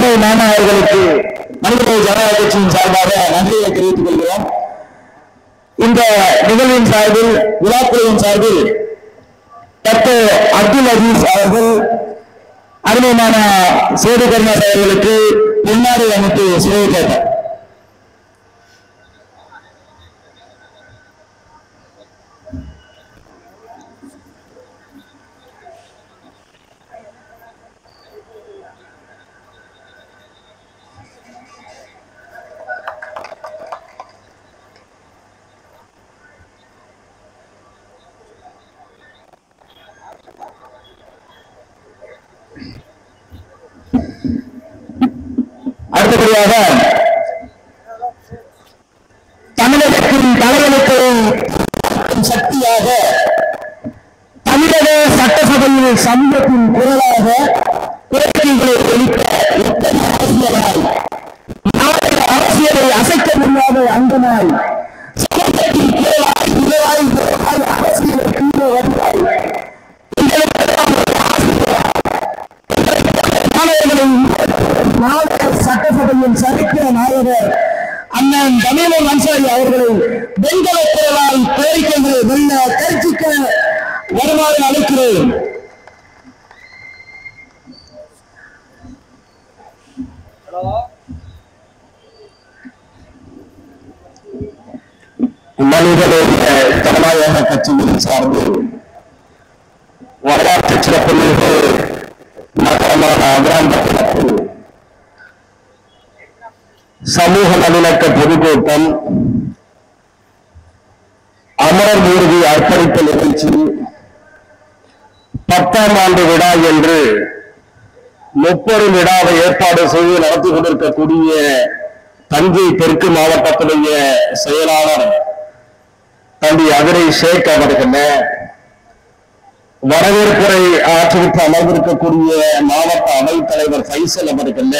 அருமை மாமா அவர்களுக்கு மனிதநேய ஜனநாயக கட்சியின் சார்பாக நன்றியை தெரிவித்துக் கொள்கிறோம். இந்த நிகழ்வின் சார்பில், விழாக்குழுவின் சார்பில் டாக்டர் அப்துல் அஜீஸ் அவர்கள் அருமையான சேது கருணாஸ் அவர்களுக்கு பொன்னாடை அமைத்து சிறையிட்டார். அடுத்தபடியாக தமிழகத்தின் தலையெழுத்தை சக்தியாக, தமிழக சட்டசபையில் சமூகத்தின் குரலாக கோரிக்கைகளை ஒழிக்க எத்தனை அரசியலாய், நாளைய அரசியலை அசைக்க முடியாத அங்கமாய், சமூகத்தின் குரலாய் நிலவாய் அரசியலை கீழே வருவாய், சட்டசபையின் சரித்திர நாயகர் அண்ணன் தமிழன் அன்சாரி அவர்களை வெண்கல குரலால் கோரிக்கைகளை வெல்ல கருச்சிக்க வருமாறு அழைக்கிறேன். மனிதநேய ஜனநாயக கட்சியின் சார்பில் வரலாற்று சிறப்புமிகு நகரமான அகிலாண்டத்தில் சமூக நல்லிணக்க பொதுக்கூட்டம், அமரர் ஊர்தி அர்ப்பணிப்பு நிகழ்ச்சி 10ஆம் ஆண்டு விழா என்று 30 விழாவை ஏற்பாடு செய்து நடத்தி கொண்டிருக்கக்கூடிய தஞ்சை தெற்கு மாவட்டத்துடைய செயலாளர் தம்பி அகரை ஷேக் அவர்கள், வரவேற்புரை ஆற்றிவிட்டு அமர்ந்திருக்கக்கூடிய மாவட்ட அவைத்தலைவர் ஃபைசல் அவர்கள்,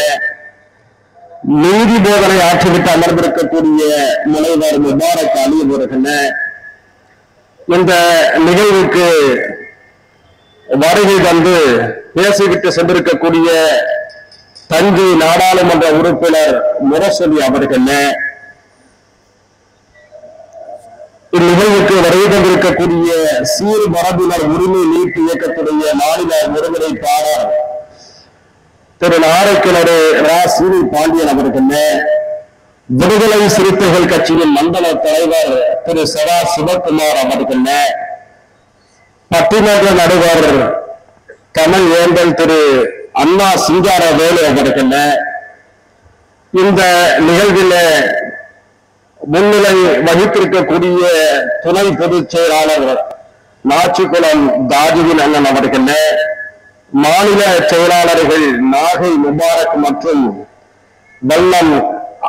நீதி போதனை ஆற்றிவிட்டு அமர்ந்திருக்கக்கூடிய முனைவர் முபாரக் அலி அவர்கள், இந்த நிகழ்வுக்கு வருகை தந்து பேசிவிட்டு சென்றிருக்கக்கூடிய தஞ்சை நாடாளுமன்ற உறுப்பினர் முரசொலி அவர்கள், இந்நிகழ்வுக்கு வருகை தந்திருக்கக்கூடிய சீர் மரபினர் உரிமை மீட்பு இயக்கத்துடைய மாநில ஒருங்கிணைப்பாளர் திரு நாரைக்கிணறு ரா சீனி பாண்டியன் அவர்கள், விடுதலை சிறுத்தைகள் கட்சியின் மண்டல தலைவர் திரு சரா சிவகுமார் அவர்கள், பட்டிமன்ற நடுவர் கமல் வேந்தல் திரு அண்ணா சிங்கார வேலு அவர்கள், இந்த நிகழ்வில் முன்னிலை வகித்திருக்கக்கூடிய துணை பொதுச் செயலாளர் நாச்சிக்குளம் தாஜுவின் அண்ணன் அவர்கள், மாநில செயலாளர்கள் நாகை முபாரக் மற்றும் வல்லம்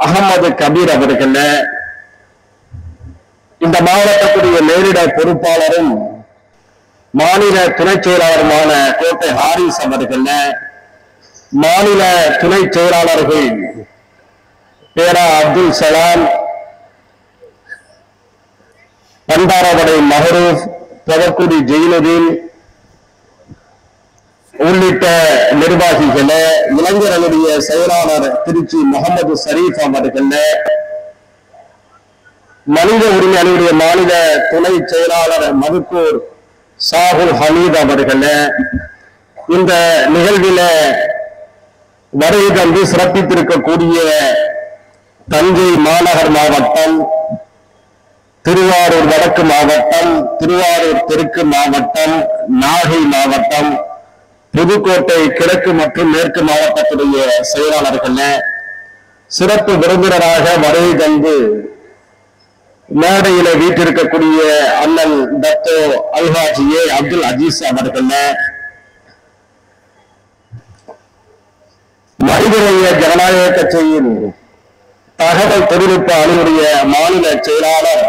அகமது கபீர் அவர்கள், இந்த மாவட்டத்துடைய நேரிட பொறுப்பாளரும் மாநில துணை செயலாளருமான கோட்டை ஹாரிஸ் அவர்கள், மாநில துணை செயலாளர்கள் பேரா அப்துல் சலாம், பண்டாரவடை மஹரூப், பவக்குடி ஜெயினுதீன் உள்ளிட்ட நிர்வாகிகள், இளைஞர்களுடைய செயலாளர் திருச்சி முகமது ஷரீப் அவர்கள், மனித உரிமை அணியுடைய மாநில துணை செயலாளர் மதுக்கூர் சாகுல் ஹமீத் அவர்கள், இந்த நிகழ்வில் வருகை தந்து சிறப்பித்திருக்கக்கூடிய தஞ்சை மாநகர் மாவட்டம், திருவாரூர் வடக்கு மாவட்டம், திருவாரூர் தெற்கு மாவட்டம், நாகை மாவட்டம், புதுக்கோட்டை கிழக்கு மற்றும் மேற்கு மாவட்டத்துடைய செயலாளர்கள், சிறப்பு விருந்தினராக வருகை தந்து மேடையில வீட்டிருக்கக்கூடிய அண்ணன் டத்தோ அல்ஹாஜி ஏ அப்துல் அஜீஸ் அவர்கள், மனிதநேய ஜனநாயக கட்சியின் தகவல் தொழில்நுட்ப அணியுடைய மாநில செயலாளர்,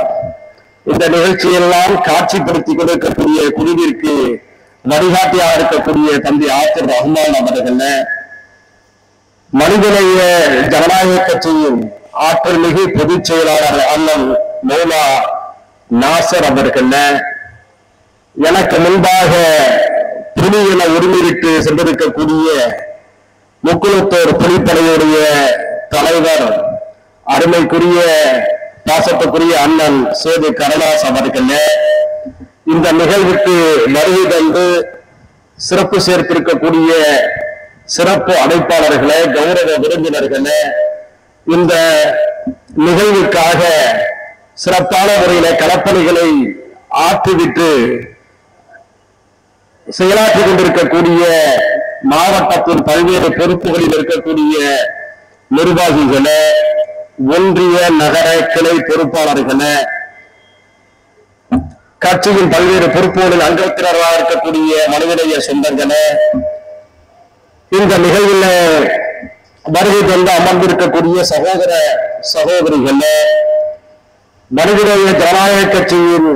இந்த நிகழ்ச்சியெல்லாம் காட்சிப்படுத்திக் கொண்டிருக்கக்கூடிய குழுவிற்கு வழிகாட்டியாக இருக்கக்கூடிய தம்பி ஆத்திர் ரஹ்மான் அவர்கள், மனிதநேய ஜனநாயக கட்சியின் ஆற்றல் மிகு பொதுச் செயலாளர் அண்ணன் மௌலா நாசர் அவர்கள், எனக்கு முன்பாக புலி என உரிமையிட்டு சென்றிருக்கக்கூடிய முக்குளத்தூர் புலிப்படையுடைய தலைவர் அருமைக்குரிய பாசத்துக்குரிய அண்ணன் சேது கருணாஸ் அவர்கள் இந்த நிகழ்வுக்கு வருகை தந்து சிறப்பு சேர்த்திருக்கக்கூடிய சிறப்பு அழைப்பாளர்களே, கௌரவ விருந்தினர்களே, இந்த நிகழ்வுக்காக சிறப்பான முறையில களப்பணிகளை ஆற்றிவிட்டு செயலாற்றிக் கொண்டிருக்கக்கூடிய மாவட்டத்தின் பல்வேறு பொறுப்புகளில் இருக்கக்கூடிய நிர்வாகிகளே, ஒன்றிய நகர கிளை பொறுப்பாளர்களே, கட்சியின் பல்வேறு பொறுப்புகளில் அங்கத்தினராக இருக்கக்கூடிய மனிதநேய சொந்தங்களே, இந்த நிகழ்வில் வருகை தந்து அமர்ந்திருக்கக்கூடிய சகோதர சகோதரிகளே, மனிதநேய ஜனநாயக கட்சியின்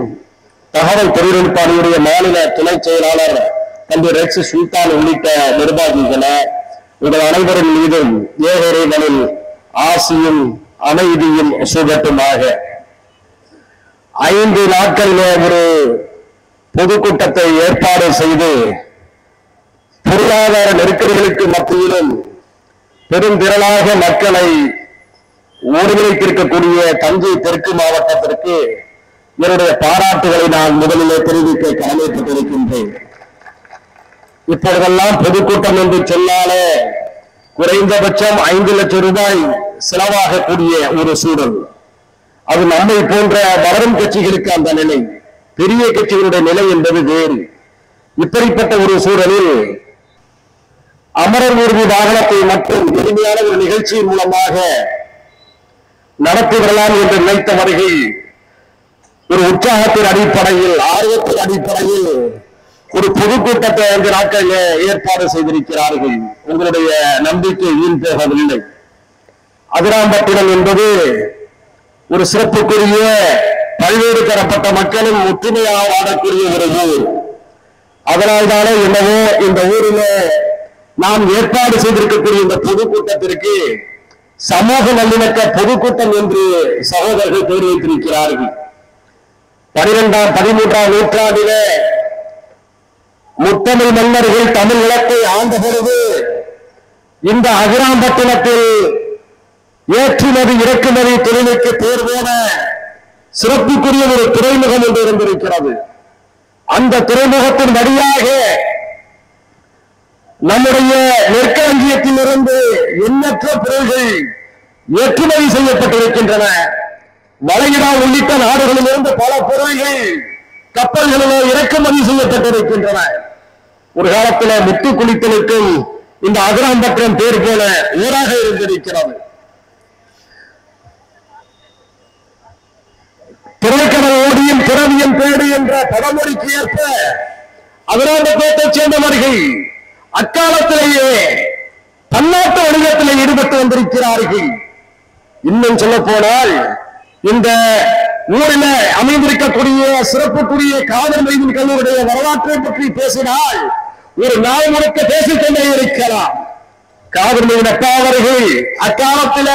தகவல் தொழில்நுட்ப அணியுடைய மாநில துணை செயலாளர் தம்பி ரெக்ஸ் சுல்தான் உள்ளிட்ட நிர்வாகிகளே, உங்கள் அனைவரின் மீதும் ஏகரைகளில் ஆசியும் அமைதியும் சுகட்டுமாக. 5 நாட்களிலே ஒரு பொதுக்கூட்டத்தை ஏற்பாடு செய்து பொருளாதார நெருக்கடிகளுக்கு மத்தியிலும் பெருந்திரளாக மக்களை ஒருங்கிணைத்திருக்கக்கூடிய தஞ்சை தெற்கு மாவட்டத்திற்கு என்னுடைய பாராட்டுகளை நான் முதலிலே தெரிவிக்க கடமைப்பட்டிருக்கின்றேன். இப்பொழுதெல்லாம் பொதுக்கூட்டம் என்று சொன்னாலே குறைந்தபட்சம் 5 லட்சம் ரூபாய் செலவாகக்கூடிய ஒரு சூழல். அது நம்மை போன்ற வளரும் கட்சிகளுக்கு அந்த நிலை, பெரிய கட்சிகளுடைய நிலை என்பது வேறு. இப்படிப்பட்ட ஒரு சூழலில் அமரர் ஊர்தி வாகனத்தை மட்டும் எளிமையான ஒரு நிகழ்ச்சியின் மூலமாக நடத்தி வரலாம் என்று நினைத்தவர்கள் ஒரு உற்சாகத்தின் அடிப்படையில், ஆர்வத்தின் அடிப்படையில் ஒரு பொதுக்கூட்டத்தை 5 நாட்களில் ஏற்பாடு செய்திருக்கிறார்கள். உங்களுடைய நம்பிக்கை வீண் போகவில்லை. அதிராம்பட்டினம் என்பது ஒரு சிறப்புக்குரிய பல்வேறு தரப்பட்ட மக்களும் ஒற்றுமையாக வாழக்கூடிய ஒரு ஊர். அதனால்தானே என்னவோ இந்த ஊரில் நாம் ஏற்பாடு செய்திருக்கக்கூடிய இந்த பொதுக்கூட்டத்திற்கு சமூக நல்லிணக்க பொதுக்கூட்டம் என்று சகோதரர்கள் பெயர் வைத்திருக்கிறார்கள். 12ஆம் 13ஆம் நூற்றாண்டிலே முத்தமிழ் மன்னர்கள் தமிழ் நிலத்தை ஆண்ட பொழுது இந்த அதிராம்பட்டினத்தில் ஏற்றுமதி இறக்குமதி தொழிலுக்கு பேர் போன சிறப்புக்குரிய ஒரு துறைமுகம் என்று இருந்திருக்கிறது. அந்த துறைமுகத்தின் வழியாக நம்முடைய நெற்களஞ்சியத்திலிருந்து எண்ணற்ற பொருள்கள் ஏற்றுமதி செய்யப்பட்டிருக்கின்றன. வளைகுடா உள்ளிட்ட நாடுகளிலிருந்து பல பொருள்கள் கப்பல்களிலே இறக்குமதி செய்யப்பட்டிருக்கின்றன. ஒரு காலத்தில் முத்து குளித்தலுக்கும் இந்த அதிராம்பட்டினம் பேர் போல ஊராக இருந்திருக்கிறது. திரைக்கடல் ஓடியும் பிறவியும் பேடு என்ற பழமொழிக்கு ஏற்ப அதிராம்பட்டினத்தைச் சேர்ந்தவர்கள் அக்காலத்திலேயே பன்னாட்டு வணிகத்தில் ஈடுபட்டு வந்திருக்கிறார்கள். இன்னும் சொல்ல போனால் இந்த ஊரில் அமைந்திருக்கக்கூடிய சிறப்புக்குரிய காதல் மைதின் கல்லூரியுடைய வரலாற்றை பற்றி பேசினால் ஒரு நாள் முழுக்க பேசிக்கொண்டே இருக்கலாம். காதல் மைதின் அப்பா அவர்கள் அக்காலத்தில்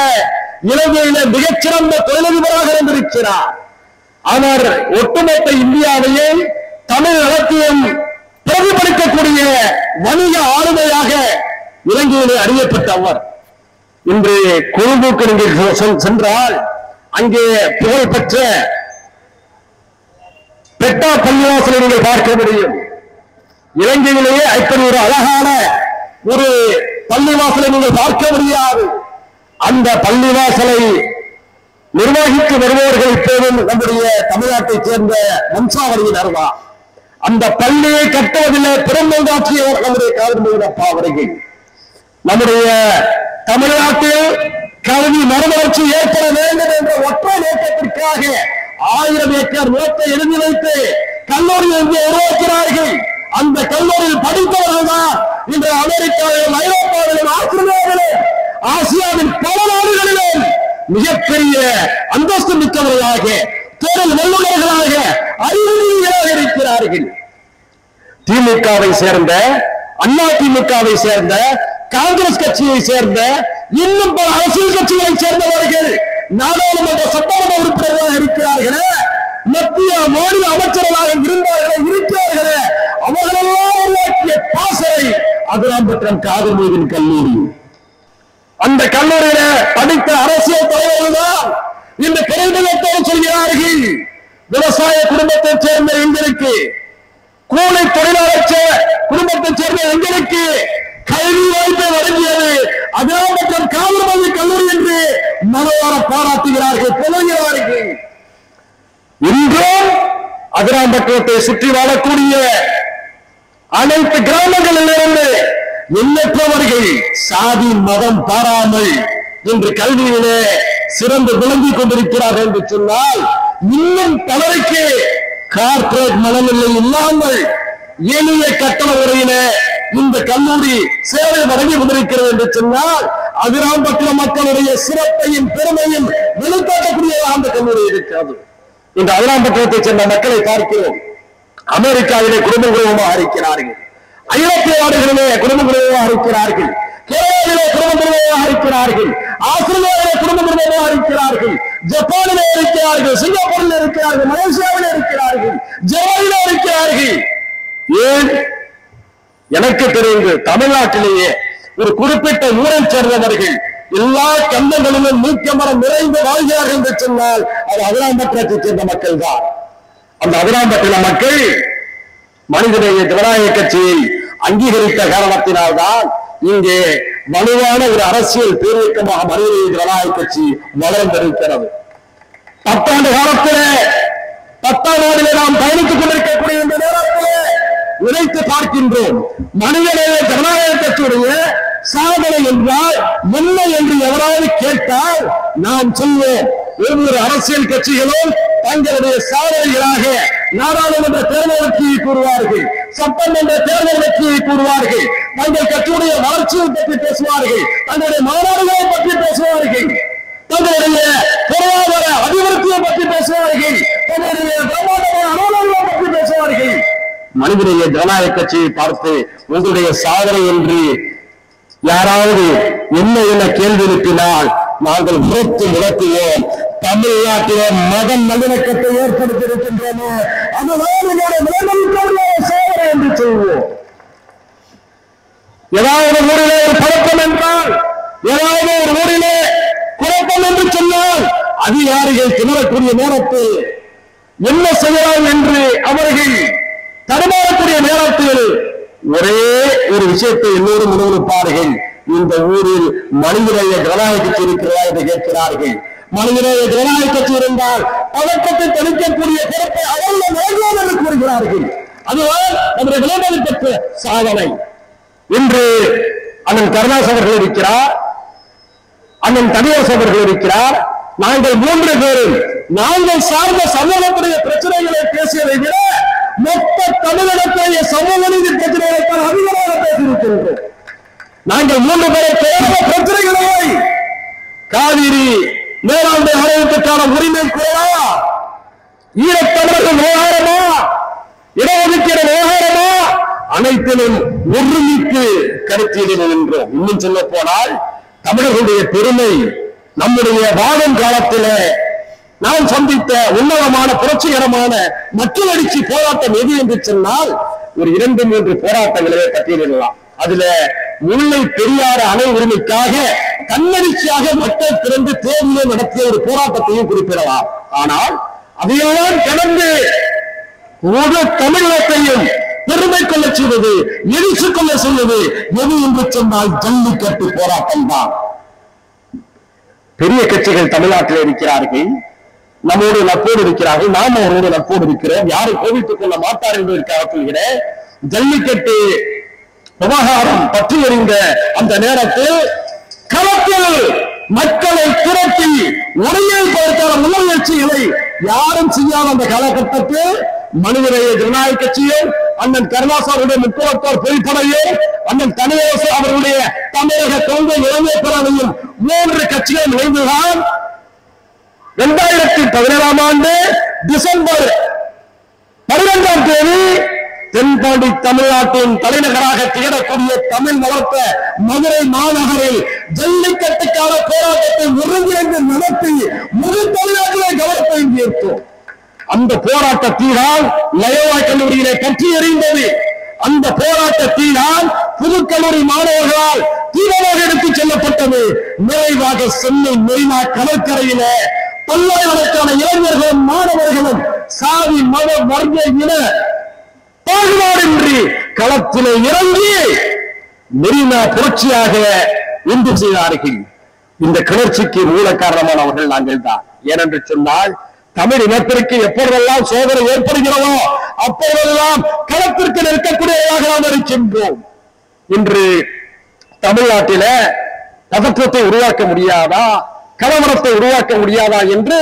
இலங்கையில மிகச்சிறந்த தொழிலதிபராக இருந்திருக்கிறார். அவர் ஒட்டுமொத்த இந்தியாவையே தமிழ் நலத்தையும் பிரதிபலிக்கக்கூடிய வணிக ஆளுமையாக இலங்கையிலே அறியப்பட்டவர். இன்று கொழும்புக்கு நீங்கள் சென்றால் அங்கே புகழ்பெற்ற பெட்டா பள்ளிவாசலை நீங்கள் பார்க்க முடியும். இலங்கையிலேயே இப்படி ஒரு அழகான ஒரு பள்ளிவாசலை நீங்கள் பார்க்க முடியாது. அந்த பள்ளிவாசலை நிர்வகித்து வருபவர்கள் இப்போதும் நம்முடைய தமிழ்நாட்டைச் சேர்ந்த வம்சாவளியினர் தான். அந்த பள்ளியை கட்டுவதில் பெரும்பங்காற்றியவர் நம்முடைய காதல் அப்பா அவர்கள். நம்முடைய தமிழ்நாட்டில் கல்வி மறுமலர்ச்சி ஏற்பட வேண்டும் என்ற ஒற்றை நோக்கத்திற்காக 1000 ஏக்கர் நிலத்தை எழுதி வைத்து கல்லூரியை இங்கே உருவாக்கிறார்கள். அந்த கல்லூரியில் படித்தவர்கள் தான் இன்று அமெரிக்காவிலும் ஐரோப்பாவிலும் ஆஸ்திரேலியாவிலும் ஆசியாவின் பல நாடுகளிலும் மிகப்பெரிய அந்தஸ்து மிக்கவர்களாக, தொழில் வல்லுநர்களாக, அறிவுரையாக இருக்கிறார்கள். திமுகவை சேர்ந்த, அண்ணா திமுகவை சேர்ந்த, காங்கிரஸ் கட்சியை சேர்ந்த, இன்னும் பல அரசியல் கட்சிகளை சேர்ந்தவர்கள் நாடாளுமன்ற சட்டமன்ற உறுப்பினர்களாக இருக்கிறார்களே, மத்திய மாநில அமைச்சர்களாக இருக்கிறார்களே, அவர்களெல்லாம் உருவாக்கிய பாசறை அதிராம்பட்டினம் காதல் மைதின் கல்லூரி. அந்த கல்லூரியில படித்த அரசியல் தலைவர்கள் தான் இந்த பெருமிதத்தோடு சொல்கிறார்கள், விவசாய குடும்பத்தைச் சேர்ந்த எங்களுக்கு, கூலி தொழிலாளர் குடும்பத்தைச் சேர்ந்த எங்களுக்கு கல்வி வாய்ப்பை வழங்கியது அதிராம்பட்டினம் காவல்மதி கல்லூரி என்று மனவார பாராட்டுகிறார்கள், புகழ்கிறார்கள். இன்றும் அதிராம்பட்டினத்தை சுற்றி வாழக்கூடிய அனைத்து கிராமங்களிலிருந்து எண்ணற்றவர்கள் சாதி மதம் பாராமல் இன்று கல்வியிலே சிறந்து விளங்கிக் கொண்டிருக்கிறார்கள் என்று சொன்னால், இன்னும் பலருக்கு கார்ப்பரேட் மனநிலை இல்லாமல் எளிய கட்டண முறையில இந்த கல்லூரி சேவை வழங்கி கொண்டிருக்கிறது என்று சொன்னால், அதிராம்பட்டினம் மக்களுடைய சிறப்பையும் பெருமையும் வெளிக்காட்டக்கூடியதாக அந்த கல்லூரி இருக்கிறது. இந்த அதிராம்பட்டினத்தைச் சேர்ந்த மக்களை பார்க்கிறோம். அமெரிக்காவிலே குடும்ப குடும்பமாக இருக்கிறார்கள், ஐரோப்பிய நாடுகளிலே குடும்ப குடும்பமாக இருக்கிறார்கள், கேரளாவிலே குடும்ப குடும்பமாக இருக்கிறார்கள், ஆஸ்திரேலியாவிலே குடும்ப குடும்பமாக இருக்கிறார்கள், ஜப்பானிலே இருக்கிறார்கள், சிங்கப்பூரில் இருக்கிறார்கள், மலேசியாவிலே இருக்கிறார்கள், ஜெர்மனியிலே இருக்கிறார்கள். ஏன் எனக்கு தெரிந்து தமிழ்நாட்டிலேயே ஒரு குறிப்பிட்ட ஊரைச் சேர்ந்தவர்கள் எல்லா கந்தங்களிலும் நீக்கமரம் நிறைந்து வாழ்கிறார்கள் என்று சொன்னால் அது அதிராம்பட்டினத்தைச் சேர்ந்த மக்கள் தான். அந்த அதிராம்பட்டின மக்கள் மனிதநேய ஜனநாயக கட்சியை அங்கீகரித்த காரணத்தினால்தான் இங்கே வலுவான ஒரு அரசியல் பேரியக்கமாக மனிதநேய ஜனநாயக கட்சி வளர்ந்திருக்கிறது. 10 ஆண்டு காலத்திலே 10ஆம் ஆண்டிலே நாம் பயணித்துக் கொண்டிருக்கக்கூடிய இந்த நேரத்திலே உழைத்து பார்க்கின்றோம். மனிதநேய ஜனநாயக கட்சியுடைய சாதனை என்றால் என்ன என்று எவராவது கேட்டால் நாம் சொல்வோம், ஒவ்வொரு அரசியல் கட்சிகளும் தங்களுடைய சாதனைகளாக நாடாளுமன்ற தேர்தல் வெற்றியை கூறுவார்கள், சட்டமன்ற தேர்தல் வெற்றியை கூறுவார்கள், தங்கள் கட்சியுடைய வளர்ச்சியை பற்றி பேசுவார்கள், தங்களுடைய மாநாடுகளை பற்றி பேசுவார்கள், தங்களுடைய பொருளாதார அபிவிருத்தியை பற்றி பேசுவார்கள், தங்களுடைய பிரம்மாண்டமான அலுவலகங்களை பற்றி பேசுவார்கள். மனிதநேய ஜனநாயக கட்சியை பார்த்து உங்களுடைய சாதனை என்று யாராவது என்ன கேள்வி எழுப்பினால் நாங்கள் உரத்து முழக்குவோம், தமிழ்நாட்டிலே மதம் நல்லிணக்கத்தை ஏற்படுத்தியிருக்கின்றன, அதுதான் சாதனை என்று சொல்வோம். ஏதாவது ஒரு ஊரிலே ஒரு பழக்கம் என்றால், ஏதாவது ஒரு ஊரிலே குழப்பம் என்று சொன்னால் அதிகாரிகள் திணறக்கூடிய நேரத்தில் என்ன செய்யலாம் என்று அவர்கள் தடுமாறக்கூடிய நேரத்தில் ஒரே ஒரு விஷயத்தை எல்லோரும் முன்னிறுப்பார்கள், இந்த ஊரில் மனிதநேய ஜனநாயக கட்சி இருக்கிறதா என்று கேட்கிறார்கள். மனிதநேய ஜனநாயக கட்சி இருந்தால் பழக்கத்தை தடுக்கக்கூடிய பொறுப்பை அவர்கள் வேண்டாம் என்று கூறுகிறார்கள். அதுதான் நம்முடைய விளையாட்டு பெற்ற சாதனை. இன்று அண்ணன் கருணாஸ் அவர்கள் இருக்கிறார், அண்ணன் தனியார் அவர்கள் இருக்கிறார். நாங்கள் 3 பேரும் நாங்கள் சார்ந்த சமூகத்துடைய பிரச்சனைகளை பேசியதை விட மொத்த தமிழகத்துடைய சமூக நீதி பிரச்சனைகளை அதிகமாக பேசியிருக்கின்றோம். நாங்கள் 3 பேரை தேர்ந்த பிரச்சனைகளை காவிரி மேலாண்மை ஆணையத்துக்கான உரிமை குறைவா, ஈழத்தமிழர்கள் விவகாரமா, இடஒதுக்கீடு விவகாரமா, அனைத்திலும் ஒருமித்து கருத்தியலில் நின்றோம். இன்னும் சொல்ல போனால் தமிழர்களுடைய பெருமை நம்முடைய வாழும் காலத்திலே நாம் சந்தித்த உன்னதமான புரட்சிகரமான மக்கள் எழுச்சி போராட்டம் எது என்று சொன்னால் ஒரு 2-3 போராட்டங்களே பட்டியலிடலாம். அதுல முல்லை பெரியாறு அணை உரிமைக்காக தன்னெழுச்சியாக மக்கள் திறந்து தேர்தலை நடத்திய ஒரு போராட்டத்தையும் குறிப்பிடலாம். ஆனால் அதையெல்லாம் கடந்து ஒரு தமிழகத்தையும் பெருமை கொள்ள செய்வது, எழுச்சி கொள்ள செய்வது எது என்று சொன்னால் ஜல்லிக்கட்டு போராட்டம் தான். பெரிய கட்சிகள் தமிழ்நாட்டில் இருக்கிறார்கள், நம்மோடு நட்போடு இருக்கிறார்கள், நாம் அவரோடு நட்போடு இருக்கிறோம், யாரும் கோபித்துக் கொள்ள மாட்டார் என்பதற்காக சொல்கிறேன். ஜல்லிக்கட்டு விவகாரம் பற்றி எறிந்த அந்த நேரத்தில் களத்தில் மக்களை திரட்டி ஒருங்கிணைப்பதற்கான முயற்சிகளை யாரும் செய்யாத அந்த காலகட்டத்தில் மனிதநேய ஜனநாயக கட்சியும் அண்ணன் கருணாஸ் அவருடைய முக்குளத்தோர் பொறிப்படையும் அண்ணன் தனியார் அவருடைய தமிழக கொள்கை இளைஞர் பேரவையும் 3 கட்சிகளும் இணைந்துதான் 2017ஆம் ஆண்டு டிசம்பர் 12ஆம் தேதி தென்பாண்டி தமிழ்நாட்டின் தலைநகராக திகழக்கூடிய தமிழ் வளர்த்த மதுரை மாநகரில் ஜல்லிக்கட்டுக்கான போராட்டத்தை ஒருங்கிணைந்து நடத்தி முழு தமிழ்நாட்டிலே கவனத்தை ஈர்த்தோம். அந்த போராட்டத்தினால் லயோலா கல்லூரியிலே பற்றி எறிந்தது. அந்த போராட்டத்தினால் புதுக்கல்லூரி மாணவர்களால் தீவிரமாக எடுத்துச் செல்லப்பட்டது. நிறைவாக சென்னை மெரினா கடற்கரையில பல்லாயிரக்கணக்கான இளைஞர்களும் மாணவர்களும் சாதி மத வர்க்க இன பாகுபாடின்றி களத்திலே இறங்கி மெரினா புரட்சியாக உண்டு செய்தார்கள். இந்த கிளர்ச்சிக்கு மூல காரணமானவர்கள் நாங்கள் தான். ஏனென்று சொன்னால் தமிழ் இனத்திற்கு எப்பொழுதெல்லாம் சோதனை ஏற்படுகிறதோ அப்பொழுதெல்லாம் களத்திற்கு நிற்கக்கூடியதாக நாம் இருக்கின்றோம். இன்று தமிழ்நாட்டில பதற்றத்தை உருவாக்க முடியாதா, கலவரத்தை உருவாக்க முடியாதா என்று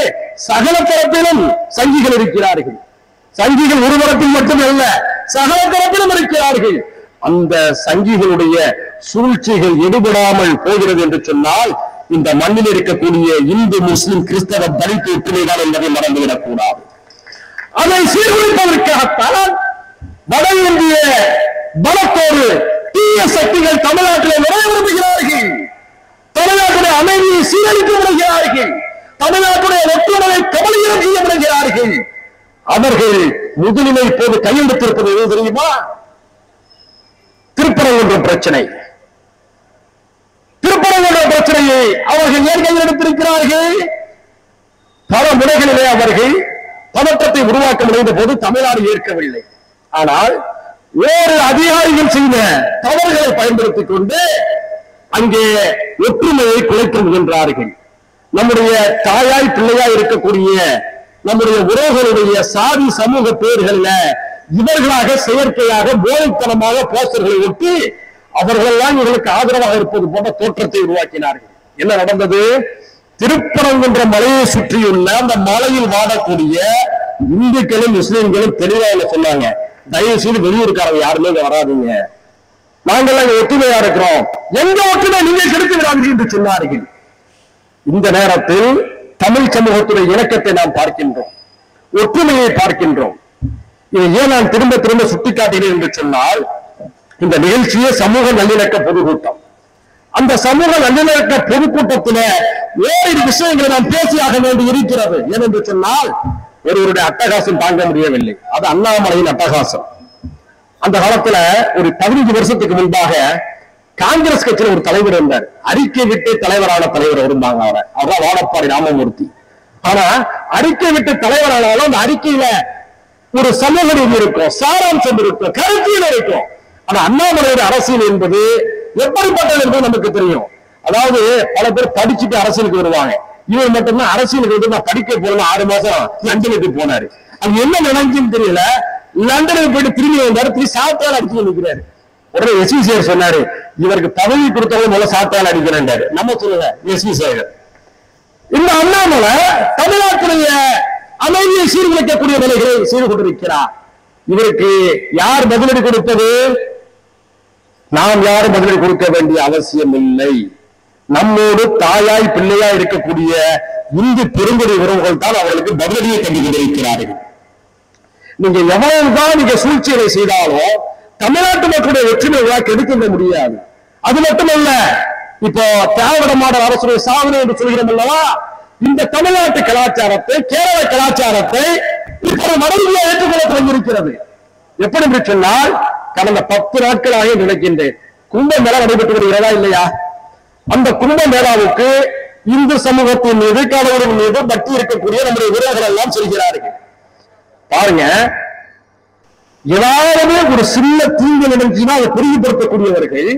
சகல தரப்பிலும் சங்கிகள் இருக்கிறார்கள். சங்கிகள் ஒரு தரப்பில் மட்டுமல்ல, சகல தரப்பிலும் இருக்கிறார்கள். அந்த சங்கிகளுடைய சூழ்ச்சிகள் எடுபடாமல் போகிறது என்று சொன்னால் இந்த மண்ணில் இருக்கக்கூடிய இந்து முஸ்லிம் கிறிஸ்தவ தலித் ஒற்றுமைதான் என்பதை மறந்துவிடக் கூடாது. அதை சீர்குலைப்பதற்காகத்தான் வட இந்திய பலத்தோடு தீய சக்திகள் தமிழ்நாட்டில் நுழைய விரும்புகிறார்கள். தமிழ்நாட்டுடைய அமைதியை சீரழிக்க விடுகிறார்கள். தமிழ்நாட்டுடைய ஒற்றுமையை கபலீகரம் செய்ய விடுகிறார்கள். அவர்கள் முதலில் இப்போது கையெழுத்திருப்பது எது தெரியுமா? திருப்பரங்குன்றம் பிரச்சனை. திருப்பரங்குன்றம் பிரச்சனையை அவர்கள் ஏன் கையெழுத்திருக்கிறார்கள்? பல முறைகளிலே அவர்கள் பதற்றத்தை உருவாக்க முனைந்த போது தமிழ்நாடு ஏற்கவில்லை. ஆனால் வேறு அதிகாரிகள் செய்த தவறுகளை பயன்படுத்திக் கொண்டு அங்கே ஒற்றுமையை குலைக்க முயன்றார்கள். நம்முடைய தாயாய் பிள்ளையாய் இருக்கக்கூடிய நம்முடைய உறவுகளுடைய சாதி சமூக பெயர்களில் இவர்களாக செயற்கையாக போலித்தனமாக போஸ்டர்களை ஒட்டி அவர்களெல்லாம் இவர்களுக்கு ஆதரவாக இருப்பது போன்ற தோற்றத்தை உருவாக்கினார்கள். என்ன நடந்தது? திருப்பரங்குன்ற மலையை சுற்றியுள்ள அந்த மலையில் வாடக்கூடிய இந்துக்களும் முஸ்லிம்களும் தெளிவாக சொன்னாங்க, தயவு செய்து வெளியூருக்காரங்க யாருமே இங்க வராதுங்க, நாங்கெல்லாம் ஒற்றுமையா இருக்கிறோம், எங்க ஒற்றுமை நீங்க கெடுத்து விடாதீங்க என்று சொன்னார்கள். இந்த நேரத்தில் தமிழ் சமூகத்துடைய இணக்கத்தை நாம் பார்க்கின்றோம், ஒற்றுமையை பார்க்கின்றோம். இதை ஏன் நான் திரும்ப திரும்ப சுட்டிக்காட்டினேன் என்று சொன்னால், இந்த நிகழ்ச்சியே சமூக நல்லிணக்க பொதுக்கூட்டம். அந்த சமூக நல்லிணக்க பொதுக்கூட்டத்தில ஓரிரு விஷயங்களை நாம் பேசியாக வேண்டி இருக்கிறது. ஏனென்று சொன்னால் ஒருவருடைய அட்டகாசம் தாங்க முடியவில்லை. அது அண்ணாமலையின் அட்டகாசம். அந்த காலத்துல ஒரு 15 வருஷத்துக்கு முன்பாக காங்கிரஸ் கட்சியில ஒரு தலைவர் இருந்தார். அறிக்கை விட்டு தலைவரான தலைவர் இருந்தாங்க. அவர் வாடப்பாடி ராமமூர்த்தி. ஆனா அறிக்கை விட்டு தலைவரானாலும் அந்த அறிக்கையில ஒரு சமூக நீதி இருக்கும், சாராம்சம் இருக்கும், கருத்தியல் இருக்கும். ஆனா அண்ணாமலையோட அரசியல் என்பது எப்படிப்பட்டது என்பது நமக்கு தெரியும். அதாவது பல பேர் படிச்சுட்டு அரசியலுக்கு வருவாங்க. இவர் மட்டும்தான் அரசியலுக்கு வந்து நான் படிக்க போறேன் 6 மாசம் லண்டனுக்கு போனாரு. அது என்ன நினைச்சுன்னு தெரியல. லண்டனுக்கு போயிட்டு திரும்பி வந்தாரு, திரும்பி சாத்தால் அடிச்சு நிற்கிறாரு. உடனே எஸ்வி சேகர் சொன்னாரு, இவருக்கு பதவி கொடுத்தவங்க முதல்ல சாத்தால் அடிக்கிறேன். நம்ம சொல்லுங்க எஸ்வி சேகர். இந்த அண்ணாமலை தமிழ்நாட்டுடைய அமைதியை சீர்குலைக்கக்கூடிய வேலைகளை செய்து கொண்டிருக்கிறார். இவருக்கு யார் பதிலடி கொடுத்தது? நாம் யாரும் பதிலடி கொடுக்க வேண்டிய அவசியம் இல்லை. நம்மோடு தாயாய் பிள்ளையாய் இருக்கக்கூடிய இந்து பெருங்குடி உறவுகள் தான் அவர்களுக்கு பதிலடியை கண்டு கொண்டிருக்கிறார்கள். நீங்க எவ்வளவுதான் நீங்க சூழ்ச்சிகளை செய்தாலும் தமிழ்நாட்டு மக்களுடைய ஒற்றுமை கெடுக்க முடியாது. அது மட்டுமல்ல, இப்போ திராவிட மாடல் அரசுடைய சாதனை என்று சொல்கிறோம் அல்லவா, இந்த தமிழ்நாட்டு கலாச்சாரத்தை கேரள கலாச்சாரத்தை இப்போது மனதில் ஏற்றுக்கொள்ள தொடங்கியிருக்கிறது. எப்படி என்று சொன்னால், கடந்த 10 நாட்களாக நினைக்கின்றேன், கும்பமேளா நடைபெற்று வருகிறதா இல்லையா? அந்த கும்பமேளாவுக்கு இந்து சமூகத்தின் மீது கடவுளின் மீது பக்தி இருக்கக்கூடிய நம்முடைய வீரர்கள் எல்லாம் சொல்கிறார்கள். பாருங்க, ஏதாவது ஒரு சின்ன தீங்கு நினைச்சுன்னா அதை பெருகிப்படுத்தக்கூடியவர்கள்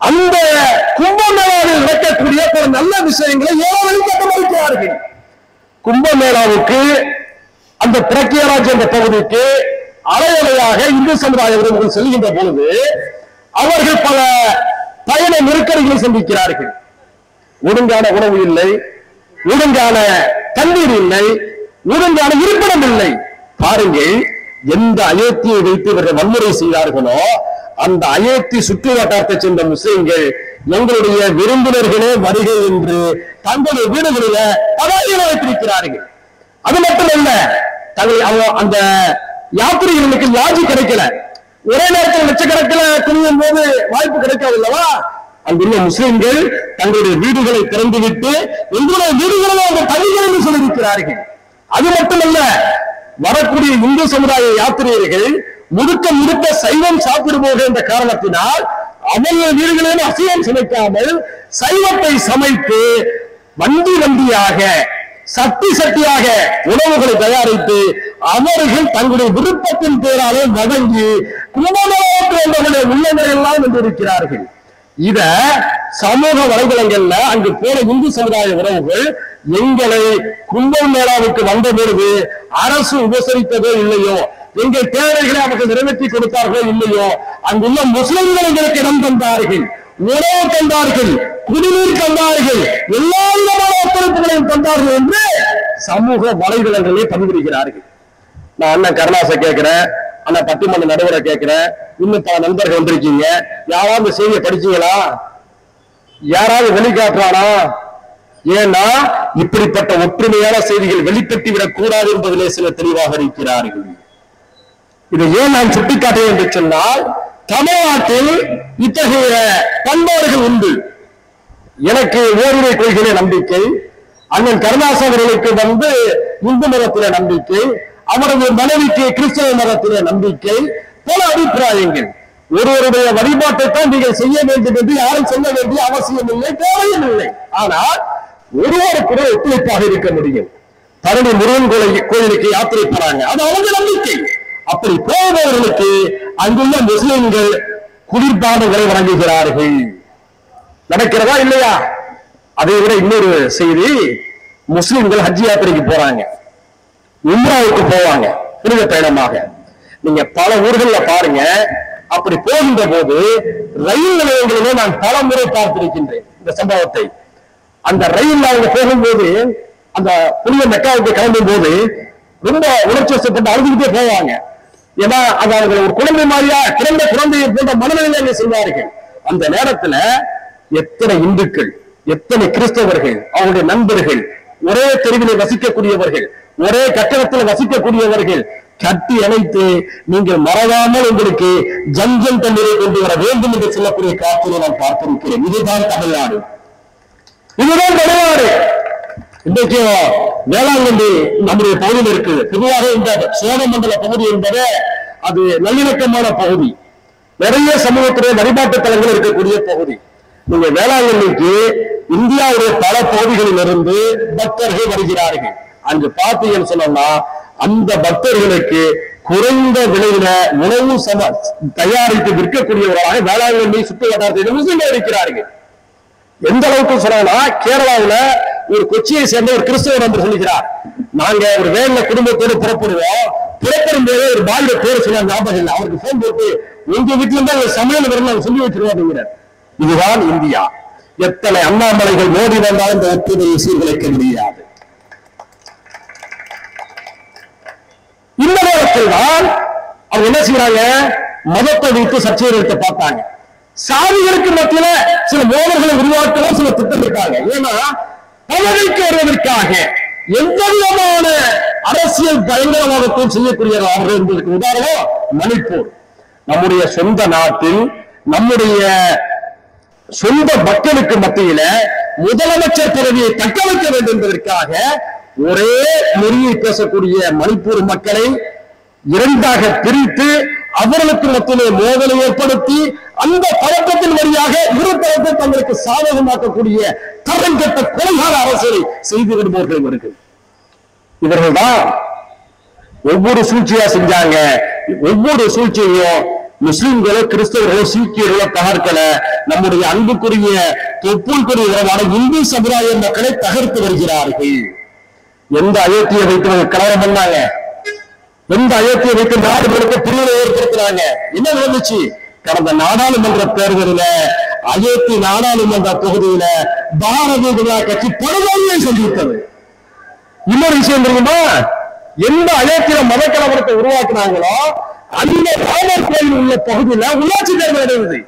அந்த கும்பமேளாவில் நடக்கக்கூடிய பல நல்ல விஷயங்களை ஏற்படுத்துகிறார்கள். கும்பமேளாவுக்கு அந்த பிரக்கியராஜ் என்ற பகுதிக்கு அலையலையாக இந்து சமுதாய உறவுகள் செல்கின்ற பொழுது அவர்கள் பல பயண நெருக்கடிகளை சந்திக்கிறார்கள். ஒழுங்கான உணவு இல்லை, ஒழுங்கான தண்ணீர் இல்லை, ஒழுங்கான இருப்பிடம் இல்லை. பாருங்கள், எந்த அயோத்தியை வைத்து இவர்கள் வன்முறை செய்தார்களோ அந்த அயோத்தி சுற்று வட்டாரத்தை சேர்ந்த முஸ்லிம்கள் எங்களுடைய விருந்தினர்களே வருகை என்று தங்களுடைய வீடுகளில பதாகைகளை வைத்திருக்கிறார்கள். அது மட்டுமல்ல, அந்த யாத்திரிகளுக்கு லாஜி கிடைக்கல, ஒரே நேரத்தில் லட்சக்கணக்கில் குனியும் போது வாய்ப்பு கிடைக்காது அல்லவா? அங்குள்ள முஸ்லிம்கள் தங்களுடைய வீடுகளை திறந்துவிட்டு எங்களுடைய வீடுகளில் அவங்க தனிகள் என்று சொல்லியிருக்கிறார்கள். அது மட்டுமல்ல, வரக்கூடிய இந்து சமுதாய யாத்திரியர்கள் முழுக்க முழுக்க சைவம் சாப்பிடுவோம் என்ற காரணத்தினால் அவர்கள் வீடுகளிலும் அசைவம் சமைக்காமல் சைவத்தை சமைத்து வண்டி வண்டியாக சட்டி சட்டியாக உணவுகளை தயாரித்து அவர்கள் தங்களுடைய விருப்பத்தின் பேராலே வழங்கி கும்பமேளாவுடைய உள்ளங்களை எல்லாம் வென்றிருக்கிறார்கள். இத சமூக வலைதளங்கள்ல அங்கு போன இந்து சமுதாய உறவுகள் எங்களை கும்பமேளாவுக்கு வந்த பொழுது அரசு உபசரித்ததோ இல்லையோ, எங்கள் தேவைகளை அவர்கள் நிறைவேற்றி கொடுத்தார்களோ இல்லையோ, அங்குள்ள முஸ்லிம்கள் எங்களுக்கு இடம் தந்தார்கள், உணவு தந்தார்கள், குடிநீர் தந்தார்கள், எல்லா விதமான ஒத்துழைப்புகளையும் தந்தார்கள் என்று சமூக வலைதளங்களே பதிவிடுகிறார்கள். நான் அண்ணன் கருணாசை கேட்கிறேன், அண்ணன் பட்டிமன்ற நடுவரை கேட்கிறேன், இன்னும் பல நண்பர்கள் வந்திருக்கீங்க, யாராவது செய்தியை படிச்சீங்களா? யாராவது வெளிக்காட்டுறானா? ஏன்னா இப்படிப்பட்ட ஒற்றுமையான செய்திகள் வெளிப்பட்டு விடக் கூடாது என்பதிலே சில தெளிவாக இருக்கிறார்கள். இதை ஏன் நான் சுட்டிக்காட்டேன் என்று சொன்னால், தமிழ்நாட்டில் இத்தகைய பண்பாடுகள் உண்டு. எனக்கு ஓரிரை கொள்கையிலே நம்பிக்கை, அண்ணன் கருணாசன் அவர்களுக்கு இந்து மதத்திலே நம்பிக்கை, அவரது மனைவிக்கு கிறிஸ்தவ மதத்திலே நம்பிக்கை, பல அபிப்பிராயங்கள். ஒருவருடைய வழிபாட்டை தான் நீங்கள் செய்ய வேண்டும் என்று யாரும் சொல்ல வேண்டிய அவசியம் இல்லை, தேவையும் இல்லை. ஆனால் ஒருவருக்கு ஒத்துழைப்பாக இருக்க முடியும். தரணி முருகன் கோயிலுக்கு யாத்திரை போறாங்க, அது அவங்க நம்பிக்கை. அப்படி போபவர்களுக்கு அங்குள்ள முஸ்லிம்கள் குளிர்பானங்களை வழங்குகிறார்கள். நடக்கிறதா இல்லையா? அதை விட இன்னொரு செய்தி, முஸ்லிம்கள் ஹஜ் யாத்திரைக்கு போறாங்க, உம்ராவுக்கு போவாங்க புனித பயணமாக. நீங்க பல ஊர்கள்ல பாருங்க, அப்படி போகின்ற போது ரயில் நிலையங்களிலே நான் பல முறை பார்த்திருக்கின்றேன் இந்த சம்பவத்தை. அந்த ரயில் அவங்க போகும்போது, அந்த புனித மெக்காவுக்கு கிளம்பும் போது ரொம்ப உணர்ச்சி வசப்பட்டு அழுதுகிட்டே போவாங்க. ஏன்னா அது அவங்க ஒரு குழந்தை மாதிரியா, பிறந்த குழந்தையை போன்ற மனநிலையில செய்வார்கள். அந்த நேரத்துல எத்தனை இந்துக்கள், எத்தனை கிறிஸ்தவர்கள், அவருடைய நண்பர்கள், ஒரே தெருவிலே வசிக்கக்கூடியவர்கள், ஒரே கட்டடத்தில் வசிக்கக்கூடியவர்கள் கட்டி அணைத்து நீங்கள் மறவாமல் உங்களுக்கு ஜஞ்சம் தண்ணீரை கொண்டு வர வேண்டும் என்று சொல்லக்கூடிய காட்சியை நான் பார்த்திருக்கிறேன். இதுதான் தமிழ்நாடு, இதுதான் தமிழ்நாடு. இன்றைக்கு வேளாங்கண்ணி நம்முடைய பகுதியில் இருக்குது. பொதுவாக இந்த சோழமண்டல பகுதி என்பது அது நல்லிணக்கமான பகுதி, நிறைய சமூகத்துடைய வழிபாட்டு தலங்கள் இருக்கக்கூடிய பகுதி. நீங்க வேளாங்கண்ணிக்கு இந்தியாவுடைய பல பகுதிகளில் இருந்து பக்தர்கள் வருகிறார்கள். அங்கு பார்த்தீங்கன்னு சொன்னா அந்த பக்தர்களுக்கு குறைந்த விலையில உணவு தயாரித்து விற்கக்கூடியவர்களாக வேளாங்கண்ணி சுற்று வட்டாரத்தில் முஸ்லிம்கள் இருக்கிறார்கள். எந்த அளவுக்கு சொன்னா, கேரளாவில் ஒரு கொச்சியை சேர்ந்த ஒரு கிறிஸ்தவர் என்று சொல்லுகிறார், நாங்க ஒரு வேலை குடும்பத்தோடு புறப்படுவோம், புறப்படும் போது ஒரு பாலிய பேர் சொல்ல ஞாபகம் இல்லை, அவருக்கு போன் போட்டு உங்க வீட்டுல இருந்தா ஒரு சமையல் வரணும் சொல்லி வச்சிருவாங்க. இதுதான் இந்தியா. எத்தனை அண்ணாமலைகள் மோடி வந்தாலும் இந்த ஒற்றுமையை சீர்குலைக்க முடியாது. இந்த நேரத்தில் தான் அவங்க என்ன செய்யறாங்க, மதத்தை வைத்து சர்ச்சையை வைத்து பார்த்தாங்க. சாதிகளுக்கு மத்தியில சில மோதல்களை உருவாக்கவும் சில திட்டமிட்டாங்க. ஏன்னா பதவிக்கு வருவதற்காக எந்த விதமான அரசியல் பயங்கரவாதத்தையும் செய்யக்கூடியவர்கள் என்பதற்கு உதாரணம் மணிப்பூர். நம்முடைய சொந்த நாட்டில் நம்முடைய சொந்த மக்களுக்கு மத்தியில முதலமைச்சர் பதவியை தக்க வைக்க வேண்டும் என்பதற்காக ஒரே மொழியை பேசக்கூடிய மணிப்பூர் மக்களை இரண்டாக பிரித்து அவர்களுக்கு மத்தியிலே மோதலை ஏற்படுத்தி அந்த பழக்கத்தின் வழியாக இருதரப்பை தங்களுக்கு சாதகமாக்கக்கூடிய தரங்கட்ட கொலைகார அரசியலை செய்து வருபவர்கள் இருக்கு. இவர்கள் தான் ஒவ்வொரு சூழ்ச்சியா செஞ்சாங்க. ஒவ்வொரு சூழ்ச்சியையும் முஸ்லிம்களோ கிறிஸ்தவர்களோ சீக்கியர்களோ தகர்க்கல. நம்முடைய அன்புக்குரிய தொப்புள்குரிய உறவான இந்து சமுதாய மக்களை தகர்த்து வருகிறார்கள். எந்த அயோத்தியை வைத்து கலவரம் பண்ணாங்க, எந்த அயோத்தியை வைத்து நாடு முழுக்க பிரிவினை ஏற்படுத்தினாங்க. என்ன நடந்துச்சு? கடந்த நாடாளுமன்ற தேர்தலில் அயோத்தி நாடாளுமன்ற தொகுதியில பாரதிய ஜனதா கட்சி படுகொலையை சந்தித்தது. இன்னொரு விஷயம் தெரியுமா? எந்த அயோத்தியில மத கலவரத்தை உருவாக்குனாங்களோ அந்த ராமர் கோயில் உள்ள பகுதியில உள்ளாட்சி தேர்தல் நடந்தது.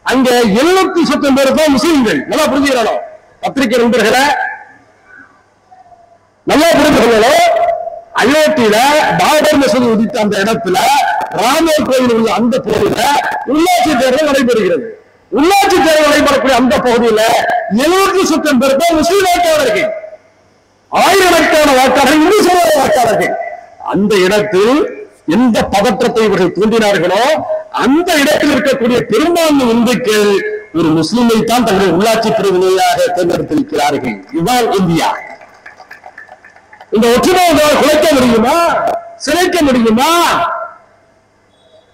அங்க 700 பேர் தான் முஸ்லிம்கள். நல்லா புரிஞ்சுக்கணும் பத்திரிகை நண்பர்களை, நல்லா புரிஞ்சுக்கணும். அயோத்தியில பாபர் மசூதி உதித்த அந்த இடத்துல ராமர் கோயில் உள்ள அந்த பகுதியில உள்ளாட்சி தேர்தல் நடைபெறுகிறது. உள்ளாட்சி தேர்தல் நடைபெறக்கூடிய அந்த பகுதியில 700 பேர் தான் முஸ்லிம் வாக்காளர்கள், ஆயிரக்கணக்கான வாக்காளர்கள் இந்து சமூக வாக்காளர்கள். அந்த இடத்தில் எந்த பதற்றத்தை இவர்கள் தூண்டினார்களோ அந்த இடத்தில் இருக்கக்கூடிய பெரும்பான்மை இந்துக்கள் ஒரு முஸ்லிமை தான் தங்களுடைய உள்ளாட்சி பிரதிநிதியாக தேர்ந்தெடுத்திருக்கிறார்கள். இதுதான் இந்தியா. இந்த ஒற்றுமையை குலைக்க முடியுமா? சிதைக்க முடியுமா?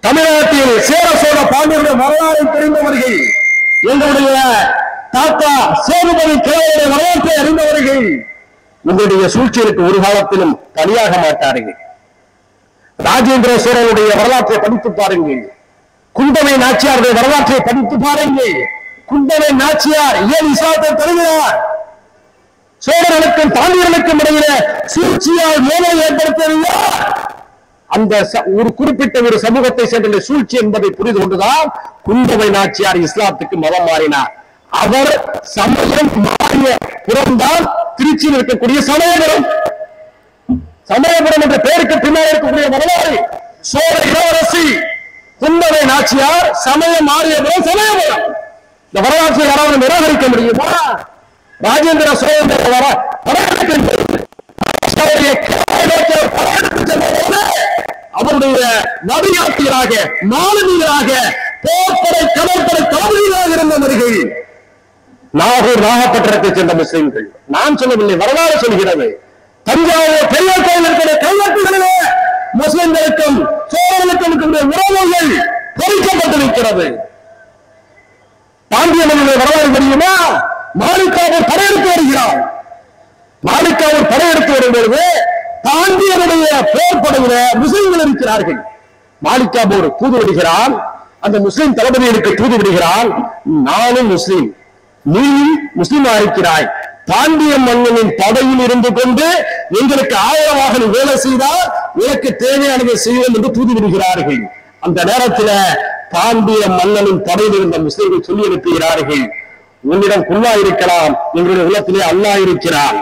தமிழ்நாட்டில் சேர சோழ பாண்டியருடைய வரலாறை தெரிந்தவர்கள், எங்களுடைய தாத்தா சேதுபதி கிழவருடைய வரலாற்றை அறிந்தவர்கள் உங்களுடைய சூழ்ச்சிகளுக்கு ஒரு காலத்திலும் பலியாக மாட்டார்கள். ராஜேந்திர சோழனுடைய வரலாற்றை படித்து பாருங்கள். குந்தவை நாச்சியாருடைய வரலாற்றை படித்து பாருங்கள். குந்தவை நாச்சியார் ஏன் இஸ்லாத்தை தருகிறார்? சோழர்களுக்கும் பாண்டியர்களுக்கும் இடையில சூழ்ச்சியால் மோதலை ஏற்படுத்திய அந்த ஒரு குறிப்பிட்ட ஒரு சமூகத்தை சேர்ந்த சூழ்ச்சி என்பதை புரிந்து கொண்டுதான் குந்தவை நாச்சியார் இஸ்லாத்துக்கு மதம் மாறினார். அவர் சமயம் மாறிய புறம்தான் திருச்சியில் இருக்கக்கூடிய சமயபுரம். சமயபுரம் என்ற பெயருக்கு பின்னால் இருக்கக்கூடிய வரலாறு. சோழ இளவரசி குந்தவை நாச்சியார் சமயம் மாறியபுரம் சமயபுரம். இந்த வரலாற்றை யாராவது நிராகரிக்க முடியுமா? ராஜேந்திர சோழன் அவருடைய நபியாட்சியராக மாலுமிகளாக போர்ப்படை கடற்படை தளபதிகளாக இருந்தவர்கள் நாகூர் நாகப்பட்டினத்தை சேர்ந்த முஸ்லிம்கள். நான் சொல்லவில்லை, வரலாறு சொல்கிறது. தஞ்சாவூர் பெரிய கோயில் இருக்கிற கல்வெட்டுகளிலே முஸ்லிம்களுக்கும் சோழர்களுக்கும் இருக்கின்ற உறவுகள் பொறிக்கப்பட்டிருக்கிறது. பாண்டிய மன்னனுடைய வரலாறு தெரியுமா? மாலிகாவூர் படையெடுத்து வருகிறார். மாலிகாவூர் படையெடுத்து வரும்பொழுது பாண்டியனுடைய போர்ப்படையில முஸ்லிம்கள் இருக்கிறார்கள். மாலிகாவூர் தூது விடுகிறான். அந்த முஸ்லிம் தளபதிகளுக்கு தூது விடுகிறான், நானும் முஸ்லிம், நீயும் முஸ்லிமா இருக்கிறாய், பாண்டிய மன்னனின் படையில் இருந்து கொண்டு எங்களுக்கு ஆயிரமாக நீ வேலை செய்தால் உனக்கு தேவையானதை செய்வோம் என்று தூது விடுகிறார்கள். அந்த நேரத்தில் பாண்டிய மன்னனின் படையில் இருந்த முஸ்லிம்கள் சொல்லி அனுப்புகிறார்கள், உன்னிடம் குல்லா இருக்கலாம், எங்களுடைய உள்ளத்திலே அல்லாஹ் இருக்கிறான்,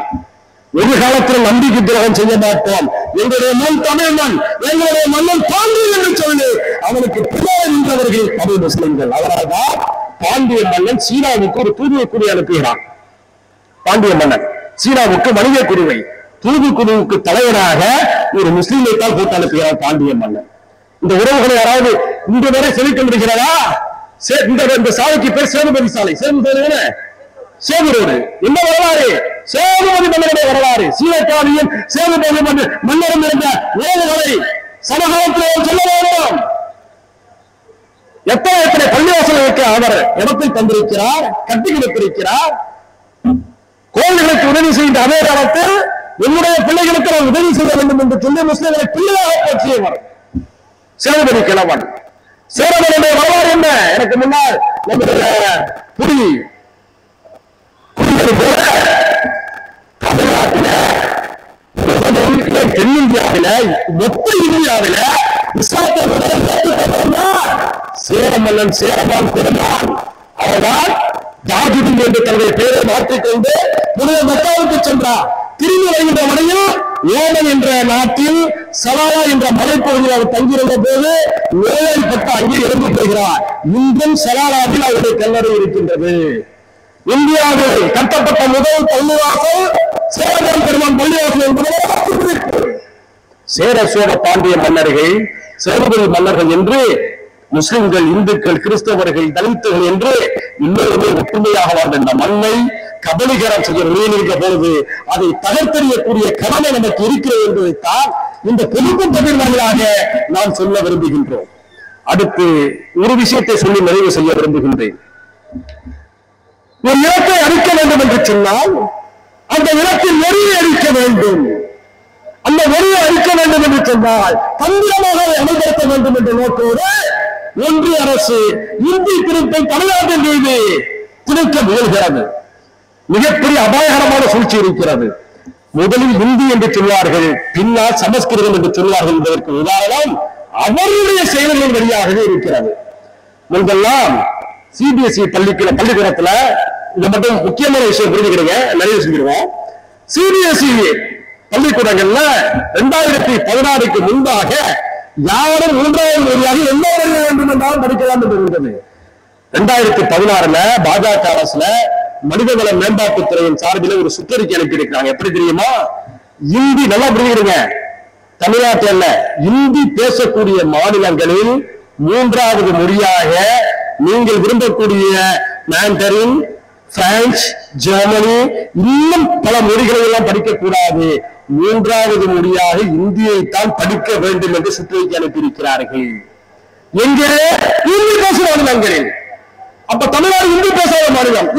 ஒரு காலத்தில் நம்பிக்கை துரோகம் செய்ய மாட்டோம், எங்களுடைய மண் தமிழ் மண், எங்களுடைய மன்னன் பாண்டியன் என்று சொல்லி அவனுக்கு பின்னால் நின்றவர்கள் தமிழ் முஸ்லிம்கள். அதனால்தான் பாண்டிய மன்னன் சீனாவுக்கு ஒரு தூதுக்குழு அனுப்புகிறான். பாண்டிய மன்னன் சீனாவுக்கு வணிக குழுவை, தூதுக்குழுவுக்கு தலைவராக ஒரு முஸ்லீமை தான் போட்டு அனுப்புகிறான் பாண்டிய மன்னன். இந்த உறவுகளை யாராவது இன்று வரை செலுத்த முடிகிறதா? இந்த சாலைக்கு பேர் சேதுபதி சாலை. சேதுரோடு என்ன வரலாறு? சேதுபதி மன்னருடைய வரலாறு. சீனக்காவியும் சேதுபதி மன்னரும் இருந்த உறவுகளை சமகாலத்தில் சொல்ல வேண்டும். எத்தனை பள்ளிவாசலுக்கு அவர் இடத்தை தந்திருக்கிறார், கட்டி கொடுத்திருக்கிறார். கோவில்களுக்கு உதவி செய்த அதே காலத்தில் என்னுடைய பிள்ளைகளுக்கு நான் உதவி செய்ய வேண்டும் என்று சொல்லி முஸ்லிம்களை பிள்ளையாக போற்றியவர் சேதுபதி கிழவன். சேரவனுடைய வரலாறு என்ன? எனக்கு முன்னால் நம்முடைய தென்னிந்தியாவில மொத்த இந்தியாவில சேரமன்னன் சேரமான் பிறந்தான். அவர்தான் ஜாஜுதீன் என்று தன்னுடைய பெயரை மாற்றிக்கொண்டு புனித மெக்காவுக்கு சென்றார். திரும்பி வருகின்ற வரையும் ஓமன் என்ற நாட்டில் சலாலா என்ற மலைப்பகுதியில் அவர் தங்கியிருந்த போது நோய்வாய்ப்பட்டு அங்கே இறந்து போகிறார். இன்றும் சலாலாவில் அவருடைய கல்லறை இருக்கின்றது. இந்தியாவில் கட்டப்பட்ட முதல் பள்ளிவாசல் சேரமான் பெருமான் பள்ளிவாசல் என்பது சேர சோழ பாண்டிய மன்னர்கள், சேதுபதி மன்னர்கள் என்று முஸ்லிம்கள், இந்துக்கள், கிறிஸ்தவர்கள், தலித்துகள் என்று எல்லோருமே ஒற்றுமையாக வாழ்ந்த இந்த மண்ணை கபலீகரம் செய்ய முயற்சிக்க பொழுது அதை தகர்த்தெறியக்கூடிய கடமை நமக்கு இருக்கிறது என்பதைத்தான் இந்த பொதுக்கூட்டத்தின் வாயிலாக நாம் சொல்ல விரும்புகின்றோம். அடுத்து ஒரு விஷயத்தை சொல்லி நிறைவு செய்ய விரும்புகின்றேன். ஒரு இலக்கை அழிக்க வேண்டும் என்று சொன்னால் அந்த இலக்கின் நெறியை அழிக்க வேண்டும். அந்த நெறியை அழிக்க வேண்டும் என்று சொன்னால் தந்திரமாக அமல்படுத்த வேண்டும் என்ற நோக்கோடு ஒன்றிய அரசு இந்தி பிரிப்பை தமிழ்நாட்டின் மீது திணிக்க முயல்கிறது. மிகப்பெரிய அபாயகரமான சூழ்ச்சி இருக்கிறது. முதலில் இந்தி என்று சொல்வார்கள், பின்னால் சமஸ்கிருதம் என்று சொல்வார்கள் என்பதற்கு உதாரணம் அவருடைய செயல்களின் வழியாகவே இருக்கிறது. முன்பெல்லாம் சிபிஎஸ்இ பள்ளிக்கூடத்துல இதை மட்டும் முக்கியமான விஷயம் புரிஞ்சுக்கிறீங்க, நிறைய செஞ்சிருவோம். சிபிஎஸ்இ பள்ளிக்கூடங்கள்ல 2016க்கு முன்பாக யாரும் 3வது மொழியாக என்ன வரைய வேண்டும் என்றாலும் படிக்கலாம் என்று இருந்தது. 2016 பாஜக அரசுல மனிதவள மேம்பாட்டுத்துறையின் சார்பில் ஒரு சுற்றறிக்கை அனுப்பியிருக்கிறாங்க. எப்படி தெரியுமா? இந்தி நல்லா புரியுங்க, தமிழ்நாட்டில் இந்தி பேசக்கூடிய மாநிலங்களில் 3வது மொழியாக நீங்கள் விரும்பக்கூடிய மாண்டரின், பிரான்ஸ், ஜெர்மனி, இன்னும் பல மொழிகளை எல்லாம் படிக்கக்கூடாது, மூன்றாவது மொழியாக இந்தியைத்தான் படிக்க வேண்டும் என்று சுற்றுரைக்கு அனுப்பியிருக்கிறார்கள். எங்கே? இந்தி பேசும் மாநிலங்களில். அப்ப தமிழ்நாடு இந்தி பேசாத மாநிலம்.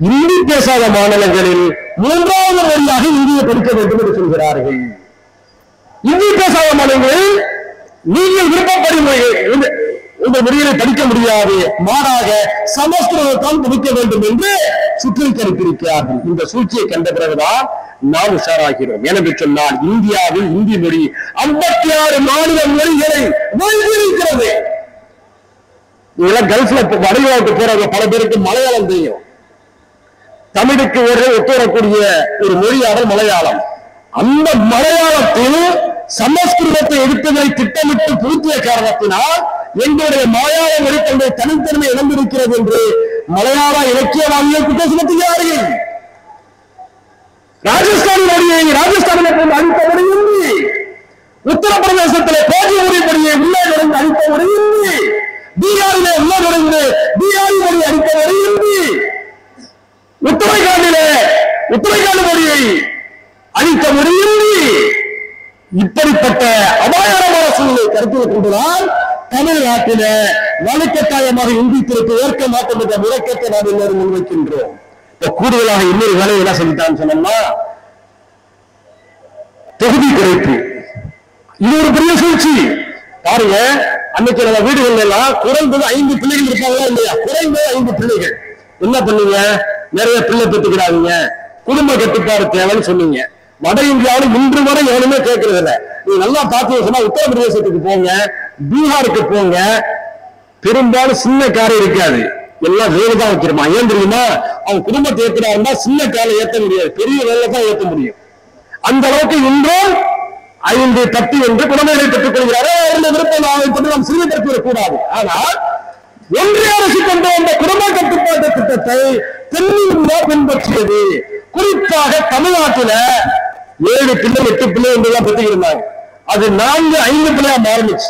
இந்தி பேசாத மாநிலங்களில் மூன்றாவது மொழியாக இந்தியை படிக்க வேண்டும் என்று சொல்கிறார்கள். இந்தி பேசாத மாநிலங்களில் நீங்கள் விருப்பப்படி இந்த மொழிகளை படிக்க முடியாது, மாறாக சமஸ்கிருதத்தான் படிக்க வேண்டும் என்று சுற்றுரைக்கு அனுப்பியிருக்கிறார்கள். இந்த சூழ்ச்சியை கண்ட பிறகுதான் நாம் உஷாராகிறோம். என்று சொன்னால் இந்தியாவில் இந்தி மொழி 56 மாநில மொழிகளை வைத்திருக்கிறது. இதெல்லாம் கல்ஃப்ல வடகிழக்கு போறவங்க பல பேருக்கு மலையாளம் தெரியும். தமிழுக்கு ஒத்து வரக்கூடிய ஒரு மொழியாளர் மலையாளம். அந்த மலையாளத்தில் சமஸ்கிருதத்தை எடுப்பதை திட்டமிட்டு புகுத்திய காரணத்தினால் எங்களுடைய மலையாள மொழி தன்னுடைய தனித்தன்மை இழந்திருக்கிறது என்று மலையாள இலக்கியவாதிகள் குற்றம் சுமத்துகிறார்கள். ராஜஸ்தானி மொழியை ராஜஸ்தானில் அளித்த மொழி இந்தி, உத்தரப்பிரதேசத்தில் போஜி மொழிப்படியை உள்ளே நுழைந்து அளித்த மொழி இந்தி, பீகாரிலே உள்ளே நுழைந்து பீகாரி மொழி அளித்த மொழி இந்தி, உத்தரகாண்ட் மொழியை அளித்த மொழி இந்தி. இப்படிப்பட்ட அபாயகரமான சூழ்நிலை கருத்தில் கொண்டுதான் தமிழ்நாட்டில வலுக்கட்டாயமாக இந்தி திருக்கு ஏற்க மாட்டோம் என்ற முழக்கத்தை நாம் எல்லாரும் முன்வைக்கின்றோம். கூடுதலாக இன்னொரு வேலை என்ன செஞ்சுட்டான்னு சொன்னோம்னா தொகுதி குறைப்பு. இது ஒரு பெரிய சூழ்ச்சி பாருங்க. அன்னைக்கு நம்ம வீடுகள் எல்லாம் குறைந்தது 5 பிள்ளைகள் இருப்பாங்களா இல்லையா? குறைந்தது 5 பிள்ளைகள். என்ன பண்ணீங்க? நிறைய பிள்ளை பெற்றுக்கிறாங்க, குடும்ப கட்டுப்பாடு தேவைன்னு சொன்னீங்க. வட இந்தியாவில் இன்று வரை எவனுமே கேட்கறது இல்லை. நீங்க நல்லா பார்த்து சொன்னா உத்தரப்பிரதேசத்துக்கு போங்க, பீகாருக்கு போங்க, பெரும்பாலும் சின்ன காரை இருக்காது, எல்லாம் வேலை தான் வைக்கிறோமா. ஏன் தெரியுமா? அவங்க குடும்பத்தை ஏற்கிறாருன்னா சின்ன காரை ஏற்ற முடியாது, பெரிய வேலை தான் ஏற்ற முடியும். அந்த அளவுக்கு இன்றும் 5 10 என்று குழந்தைகளை பெற்றுக் கொள்கிறார்கள். அவருடைய விருப்பம் நாம் சிறுமைப்படுத்திவிடக் கூடாது. ஆனால் ஒன்றிய அரசு கொண்டு வந்த குடும்ப கட்டுப்பாட்டு திட்டத்தை தென்னிந்தியா பின்பற்றியது. குறிப்பாக தமிழ்நாட்டில 7 பிள்ளை 8 பிள்ளை என்றெல்லாம் பெற்றுகிறாங்க. அது 4 5 பிள்ளையா மாறிச்சு.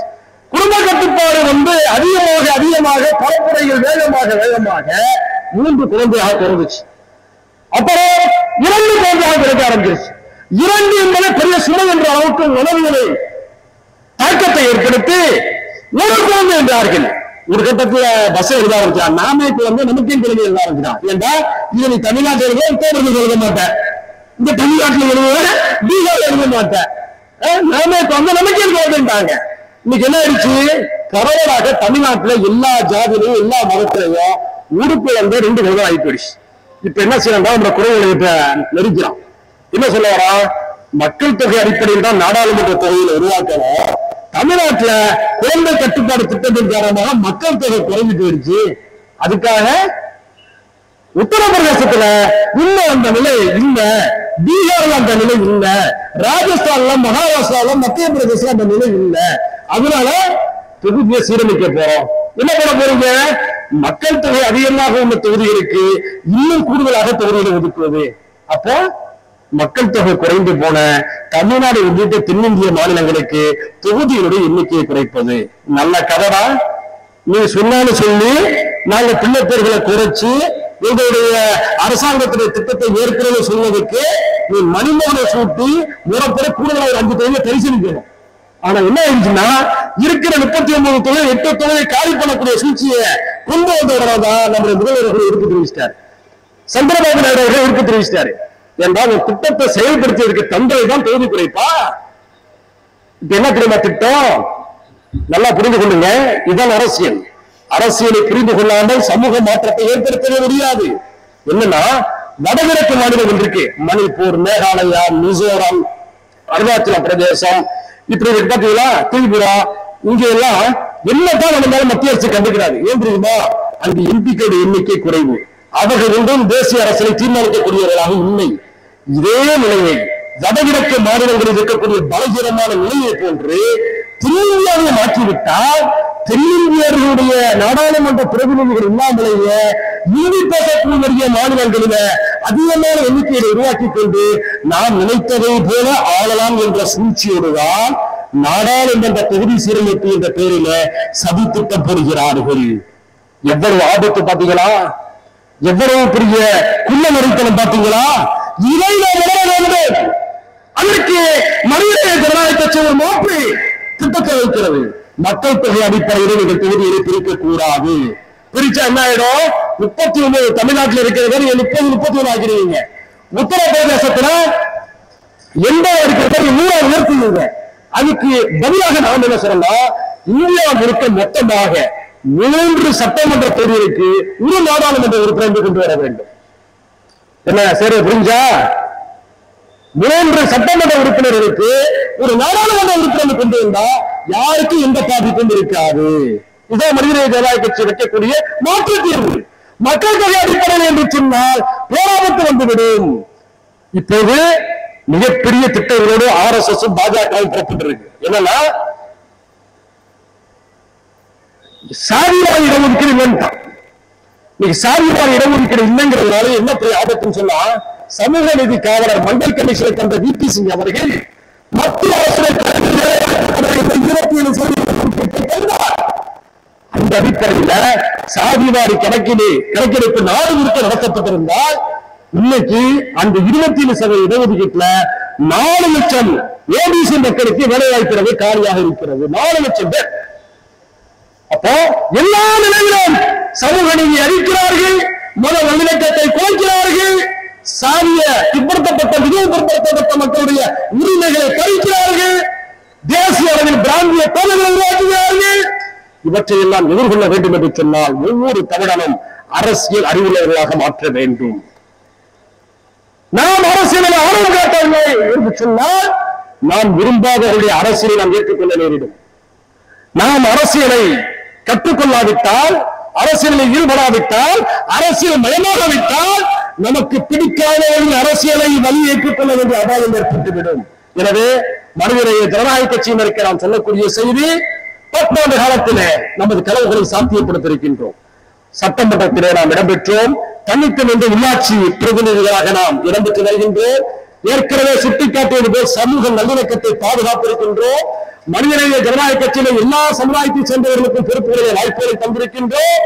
குடும்ப கட்டுப்பாடு அதிகமாக பரப்புரைகள் வேகமாக 3 குழந்தையாக குறைஞ்சிச்சு. அப்புறம் 2 குழந்தையாக கிடைக்க ஆரம்பிச்சிருச்சு. 2 என்பது பெரிய சுமை என்ற அளவுக்கு உணவுகளை தாக்கத்தை ஏற்படுத்தி 1 குழந்தை என்றார்கள். ஒரு கட்டத்துல பஸ் எழுத ஆரம்பிச்சான். நாமேக்கு நமக்கே குழந்தை எழுத ஆரம்பிச்சான். ஏன்டா இதை நீ தமிழ்நாட்டில் எழுத மாட்டேன், இந்த தமிழ்நாட்டில் எழுதுவேன், பீகார்ல எழுத மாட்டேன், நாமேக்கு நமக்கே குழந்தைட்டாங்க. இன்னைக்கு என்ன ஆயிடுச்சு? பரவலாக தமிழ்நாட்டுல எல்லா ஜாதிலையும் எல்லா மதத்திலையும் உடுப்பு 2 குழந்தை ஆகி போயிடுச்சு. இப்ப என்ன செய்யறா? நம்ம குறைகளை இப்ப நெருக்கிறான். என்ன சொல்ல வரா? மக்கள் தொகை அடிப்படையில் தான் நாடாளுமன்ற தொகையில உருவாக்கணும். தமிழ்நாட்டுல குழந்தை கட்டுப்பாடு திட்டத்தின் காரணமாக மக்கள் தொகை குறைஞ்சு போயிடுச்சு. அதுக்காக உத்தரப்பிரதேசத்துல இன்னும் அந்த நிலை இல்ல, பீகார்ல அந்த நிலை இல்ல, ராஜஸ்தான்ல மகாராஷ்டிரால மத்திய பிரதேசம் அந்த நிலை இல்ல. அதனால தொகுதியை சீரமைக்க போறோம். என்ன பண்ண போறீங்க? மக்கள் தொகை அதிகமாக உள்ள தொகுதிகளுக்கு இன்னும் கூடுதலாக தொகுதிகளை ஒதுக்குவது. அப்போ மக்கள் தொகை குறைந்து போன தமிழ்நாடு உள்ளிட்ட தென்னிந்திய மாநிலங்களுக்கு தொகுதிகளுடைய எண்ணிக்கையை குறைப்பது நல்ல கதடா. நீ சொன்னாலும் சொல்லி நாங்க பிள்ளை பேர்களை குறைச்சு எங்களுடைய அரசாங்கத்துடைய திட்டத்தை ஏற்கிறது சொல்வதற்கு நீ மணிமகனை சூட்டி முறப்பட கூடுதலாக 5 தொகுதியை பரிசீலிக்கணும். ஆனா என்ன ஆயிடுச்சுன்னா இருக்கிற 39 தொகுதி 8 தொகுதியை காலி பண்ணக்கூடிய சூழ்ச்சியை கொண்டு வந்தவர்களாதான் நம்முடைய முதல்வர்கள் எடுத்து தெரிவிச்சிட்டாரு, சந்திரபாபு நாயுடு அவர்கள் எடுத்து தெரிவிச்சிட்டாரு. என்றால் ஒரு திட்டத்தை செயல்படுத்தி இருக்க தந்தை தான் தொகுதி குறைப்பா. இப்ப என்ன தெரியுமா திட்டம்? நல்லா புரிந்து கொள்ளுங்க. இதுதான் அரசியல். அரசியலை புரிந்து கொள்ளாமல் சமூக மாற்றத்தை ஏற்படுத்தவே முடியாது. என்னன்னா வடகிழக்கு மாநிலம் இருக்கு, மணிப்பூர், மேகாலயா, மிசோரம், அருணாச்சல பிரதேசம், இப்படி பாத்தீங்களா, திரிபுரா, இங்க எல்லாம் என்னதான் நடந்தாலும் மத்திய அரசு கண்டுக்கிறாரு. ஏன் தெரியுமா? அங்கு எம்பிக்கள் எண்ணிக்கை குறைவு, அவர்கள் ஒன்றும் தேசிய அரசியலை தீர்மானிக்கக்கூடியவர்களாக இல்லை. இதே நிலையை வடகிழக்கு மாநிலங்களில் இருக்கக்கூடிய பலகீனமான நிலையை போன்று தென்னிந்தியாவை மாற்றிவிட்டால் தென்னிந்தியர்களுடைய நாடாளுமன்ற பிரதிநிதிகள் இல்லாமலேயே இந்தி பேசக்கூடிய மாநிலங்களில அதிகமான எண்ணிக்கையை உருவாக்கி கொண்டு நாம் நினைத்ததை போல ஆளலாம் என்ற சூழ்ச்சியோடுதான் நாடாளுமன்ற தொகுதி சீரமைப்பு என்ற பெயரில சதி திட்டம் போடுகிறார்கள். எவ்வளவு ஆபத்து பாத்தீங்களா? எவ்வளவு பெரிய குள்ள நெறித்தனம் பாத்தீங்களா? இதை நாம் உணர வேண்டும். அதற்கு மனித ஜனநாயக கட்சி ஒரு மாற்று திட்டத்தை வைக்கிறது. மக்கள் தொகை அடிப்படையில் நீங்கள் தொகுதியை பிரிக்க கூடாது. பிரிச்சா என்ன ஆயிடும்? 31 தமிழ்நாட்டில் இருக்கிறது 30 ஆகிறீங்க. உத்தரப்பிரதேசத்துல 80 இருக்கிறது 100 உயர்த்துவீங்க. அதுக்கு பதிலாக நாம் என்ன சொல்லலாம்? இந்தியா முழுக்க மொத்தமாக 3 சட்டமன்ற தொகுதிகளுக்கு ஒரு நாடாளுமன்ற உறுப்பினர் கொண்டு வர வேண்டும். என்ன சரி புரிஞ்சா? 3 சட்டமன்ற உறுப்பினர்களுக்கு ஒரு நாடாளுமன்ற உறுப்பினர் கொண்டு வந்தா யாருக்கும் எந்த பாதிப்பும் இருக்காது. இதான் மனிதநேய ஜனநாயக கட்சி வைக்கக்கூடிய மாற்று தீர்வு. மக்கள் தொகை அடிப்படையில் என்று சொன்னால் போராபத்து வந்துவிடும். இப்போது மிகப்பெரிய திட்டங்களோடு RSS பாஜகவும் புறப்பட்டிருக்கு. என்னன்னா சாதிவாரி இடஒதுக்கீடு வேண்டாம். இன்னைக்கு சாதிவாரி இடஒதுக்கீடு இல்லைங்கிறதுனால என்ன பெரிய ஆபத்துன்னு சொன்னா, சமூக நீதி காவலர் மண்டல் கமிஷனை தந்த VP சிங் அவர்கள் மத்திய அரசு அந்த அடிப்படையில சாதிவாரி கணக்கெடுப்பு நாடு முழுக்க நடத்தப்பட்டிருந்தால் இன்னைக்கு அந்த 27% இடஒதுக்கீட்டுல 4 லட்சம் OBC மக்களுக்கு வேலை வாய்ப்பு காலியாக இருக்கிறது. 4 லட்சம் பேர். அப்போ எல்லா நிலையிலும் சமூக நீதி அளிக்கிறார்கள், மத நல்லிணக்கத்தை குறைக்கிறார்கள், சாதிய பிற்படுத்தப்பட்ட மிகவும் மக்களுடைய உரிமைகளை பறிக்கிறார்கள், தேசிய அளவில் பிராந்திய தொழில்களை உருவாக்குகிறார்கள். இவற்றையெல்லாம் எதிர்கொள்ள வேண்டும் என்று சொன்னால் ஒவ்வொரு தமிழனும் அரசியல் அறிவுள்ளவர்களாக மாற்ற வேண்டும். நாம் அரசியலில் ஆர்வம் காட்டவில்லை என்று சொன்னால் நாம் விரும்பாதவர்களுடைய அரசியலை நாம் ஏற்றுக்கொள்ள நேரிடும். நாம் அரசியலை கற்றுக்கொள்ளாவிட்டால், அரசியலில் ஈடுபடாவிட்டால், அரசியல் மயமாகாவிட்டால் நமக்கு பிடிக்காதவர்கள் அரசியலை வழி ஏற்றுக்கொள்ள வேண்டிய அபாயம் ஏற்பட்டுவிடும். எனவே மனிதநேய ஜனநாயக கட்சியினருக்கு நாம் சொல்லக்கூடிய செய்தி, 10 ஆண்டு காலத்திலே நமது கனவுகளை சாத்தியப்படுத்தியிருக்கின்றோம். சட்டமன்றத்திலே நாம் இடம்பெற்றோம். தனித்து நின்று உள்ளாட்சி பிரதிநிதிகளாக நாம் இடம்பெற்று வருகின்றோம். ஏற்கனவே சுட்டிக்காட்டியது போல் சமூக நல்லிணக்கத்தை பாதுகாத்திருக்கின்றோம். மனிதநேய ஜனநாயக கட்சியில எல்லா சமுதாயத்தை சேர்ந்தவர்களுக்கும் பொறுப்புகளை வாய்ப்புகளை தந்திருக்கின்றோம்.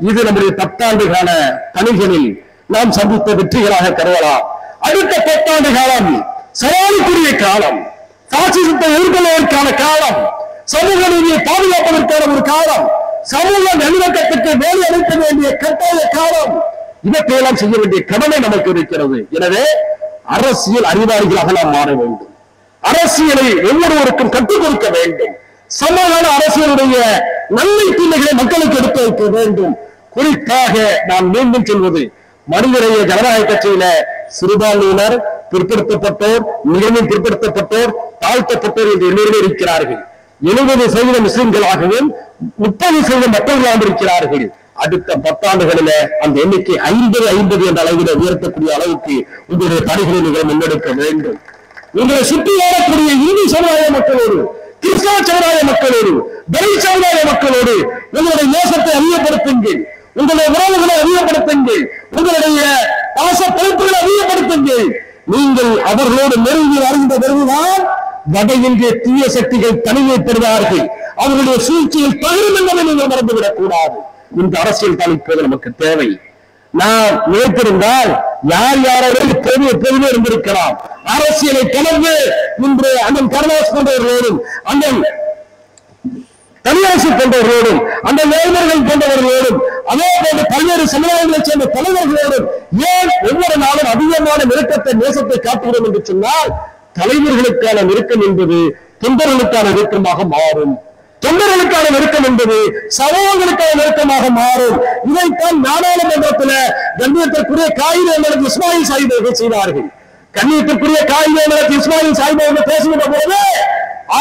இது நம்முடைய 10 ஆண்டு கால பணிகளில் நாம் சந்தித்த வெற்றிகளாக கருதலாம். அடுத்த 10 ஆண்டு காலம் சவாலுக்குரிய காலம், பாசிசத்தை எதிர்கொள்வதற்கான காலம், சமூக நீதியை பாதுகாப்பதற்கான ஒரு காலம், சமூக நல்லிணக்கத்துக்கு வேலை அளிக்க வேண்டிய கட்டாய காலம். இவற்றையெல்லாம் செய்ய வேண்டிய கடமை நமக்கு இருக்கிறது. எனவே அரசியல் அறிவாளிகளாக நாம் மாற வேண்டும். அரசியலை ஒவ்வொருவருக்கும் கற்றுக் கொடுக்க வேண்டும். சமகால அரசியலுடைய நன்மை தீமைகளை மக்களுக்கு எடுத்து வைக்க வேண்டும். குறிப்பாக நான் மீண்டும் சொல்வது, மனிதநேய ஜனநாயக கட்சியில சிறுபான்மையினர், பிற்படுத்தப்பட்டோர், மிகவும் பிற்படுத்தப்பட்டோர், தாழ்த்தப்பட்டோர் என்று எல்லோருமே இருக்கிறார்கள். 70% முஸ்லிம்களாகவும் 30% மற்றவர்களாக இருக்கிறார்கள். அடுத்த 10 ஆண்டுகளில அந்த எண்ணிக்கை 50 என்ற அளவில் உயர்த்தக்கூடிய அளவுக்கு உங்களுடைய பணிகளை நீங்கள் முன்னெடுக்க வேண்டும். உங்களை சுற்றி வாழக்கூடிய இந்து சமுதாய மக்களோடு, கிறிஸ்தவ சமுதாய மக்களோடு, தலித் சமுதாய மக்களோடு உங்களுடைய நேசத்தை அதிகப்படுத்துங்கள், உங்களுடைய உறவுகளை அதிகப்படுத்துங்கள், உங்களுடைய பாச பயிற்சிகளை அதிகப்படுத்துங்கள். நீங்கள் அவர்களோடு நெருங்கி அறிந்த பிறகுதான் வட இந்திய தீய சக்திகள் தனிமைப்படுவார்கள். அவர்களுடைய சூழ்ச்சியில் பகிரும் என்பதை நீங்கள் மறந்துவிடக் கூடாது. இந்த அரசியல் தான் இப்போது நமக்கு தேவை. நாம் நினைத்திருந்தால் யார் யாரோடு எப்போதுமே இருந்திருக்கலாம். அரசியலை கலந்து இன்று அண்ணன் கருணாஸ் போன்றவர்களோடும், அண்ணன் தனியாசி போன்றவர்களோடும், அந்த இளைஞர்கள் போன்றவர்களோடும், அதே போன்ற பல்வேறு சமுதாயங்களைச் சேர்ந்த தலைவர்களோடும் ஏன் ஒவ்வொரு நாளும் அதிகமான நெருக்கத்தை நேசத்தை காட்டுகிறோம் என்று சொன்னால், தலைவர்களுக்கான நெருக்கம் என்பது தொண்டர்களுக்கான நெருக்கமாக மாறும். தொண்டர்களுக்கான நெருக்கம் என்பது சமூகங்களுக்கான நெருக்கமாக மாறும். இதைத்தான் நாடாளுமன்றத்தில் கண்ணியத்திற்குரிய காகிதம் இஸ்மாயில் சாஹிப் அவர்கள் செய்தார்கள். கண்ணியத்திற்குரிய காகிதம் இஸ்மாயில் சாஹிப் அவர்கள் பேசுகின்ற போது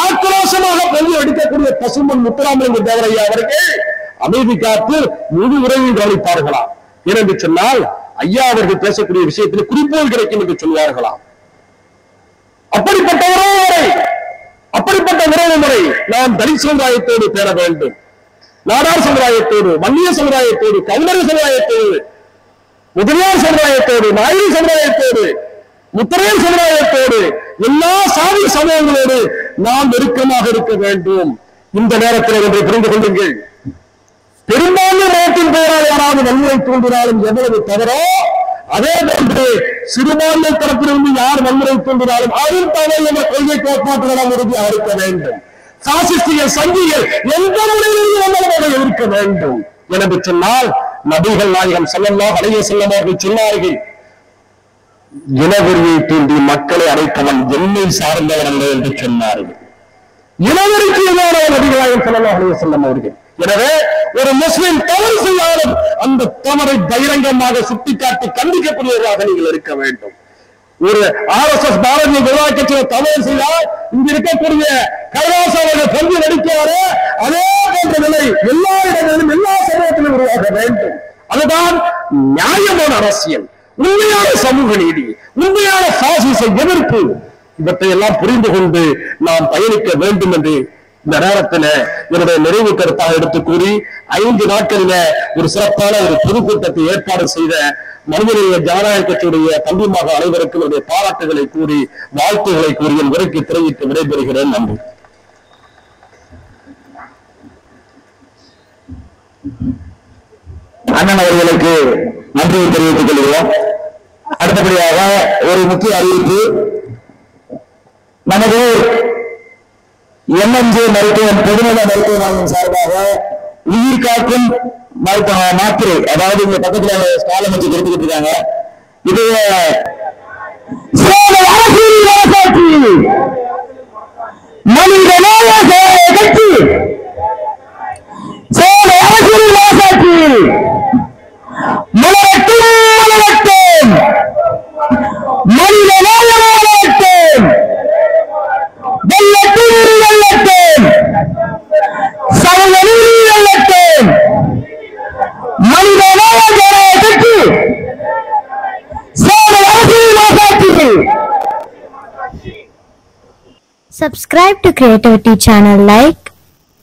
ஆக்ரோஷமாக பொங்கி அடிக்கக்கூடிய பசுமன் முத்துராமலிங்க தேவரையா அவர்கள் அமைதி காத்து முழு உரையில் கவனிப்பார்களாம். ஏனென்று சொன்னால் ஐயா அவர்கள் பேசக்கூடிய விஷயத்தில் குறிப்போல் கிடைக்கும் என்று சொல்வார்களாம். அப்படிப்பட்ட உறவு முறை நாம் தலித் சமுதாயத்தோடு பெற வேண்டும். நாடார் சமுதாயத்தோடு, வன்னிய சமுதாயத்தோடு, கவுண்டர் சமுதாயத்தோடு, முதலியார் சமுதாயத்தோடு, நாயுடு சமுதாயத்தோடு, முத்தரையர் சமுதாயத்தோடு, எல்லா சாதி சமூகங்களோடு நாம் நெருக்கமாக இருக்க வேண்டும். இந்த நேரத்தில் ஒன்றை புரிந்து கொள்ளுங்கள். பெரும்பான்மை மதத்தின் பெயரால் யாராவது வன்முறை தூண்டினாலும் எவ்வளவு தவறோ அதே போன்று சிறுபான்மை தரப்பிலிருந்து யார் வன்முறை தூண்டினாலும் அதில் தவறு என்ற கொள்கை கோட்பாட்டுடன் உறுதியாக இருக்க வேண்டும். பாசிஸ்டியல் சங்கிகள் எந்த முறையிலும் இருக்க வேண்டும் என்று சொன்னால் நபிகள் நாயகம் ஸல்லல்லாஹு அலைஹி வஸல்லம் அவர்கள் சொன்னார்கள், இனவெறியை தூண்டி மக்களை அழைத்தவன் என்னை சார்ந்தவன் அல்ல என்று சொன்னார்கள். இனவெறிக்கு எதிரான நபிகள் நாயகம் ஸல்லல்லாஹு அலைஹி வஸல்லம் அவர்கள். எனவே ஒரு முஸ்லிம் தவறு செய்யாலும் அந்த தவறை பகிரங்கமாக சுட்டிக்காட்டி கண்டிக்கக்கூடியவராக நீங்கள் இருக்க வேண்டும். ஒரு RSS பாரதிய ஜனதா கட்சியை தவறு செய்தால் இங்க இருக்கக்கூடிய கைலாச அவர்கள் பங்கு நடிக்கிறாரே அதே போன்ற நிலை எல்லா இடங்களிலும் எல்லா சமூகத்திலும் உருவாக வேண்டும். அதுதான் நியாயமான அரசியல், உண்மையான சமூக நீதி, உண்மையான பாசிச எதிர்ப்பு. இவற்றை எல்லாம் புரிந்து கொண்டு நாம் பயணிக்க வேண்டும் என்று இந்த நேரத்தில் என்னுடைய நிறைவு கருத்தாக எடுத்து கூறி 5 நாட்களில ஒரு சிறப்பான ஒரு பொதுக்கூட்டத்தை ஏற்பாடு செய்த மனிதநேய ஜனநாயக கட்சியுடைய தம்பிமாக அனைவருக்கும் என்னுடைய பாராட்டுகளை கூறி வாழ்த்துக்களை கூறி என் உரைக்கு திரையிட்டு விடைபெறுகிறேன். நன்றி. அண்ணன் அவர்களுக்கு நன்றியை தெரிவித்துக் கொள்கிறோம். அடுத்தபடியாக ஒரு முக்கிய அறிவிப்பு. நமது MMJ மருத்துவம் பொதுநல மருத்துவமனையின் சார்பாக உயிர் காக்கும் மாத்திரை, அதாவது இந்த பக்கத்துல ஸ்டால் அமைச்சு கொடுத்துக்கிட்டு இருக்காங்க. இது மனிதநேய கட்சி சேவை அரசியல் வாசாட்சி மலரட்டும் மலரட்டும் மனிதநேய மலரட்டும் வெள்ளட்டும் வெள்ளட்டும் சமூக நீதி வெள்ளட்டும் மனிதநேய கட்சி சேவை அரசியல் வாசாட்சி. Subscribe to Creativity channel, like,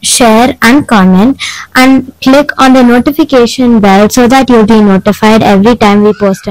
share and comment, and click on the notification bell so that you'll be notified every time we post a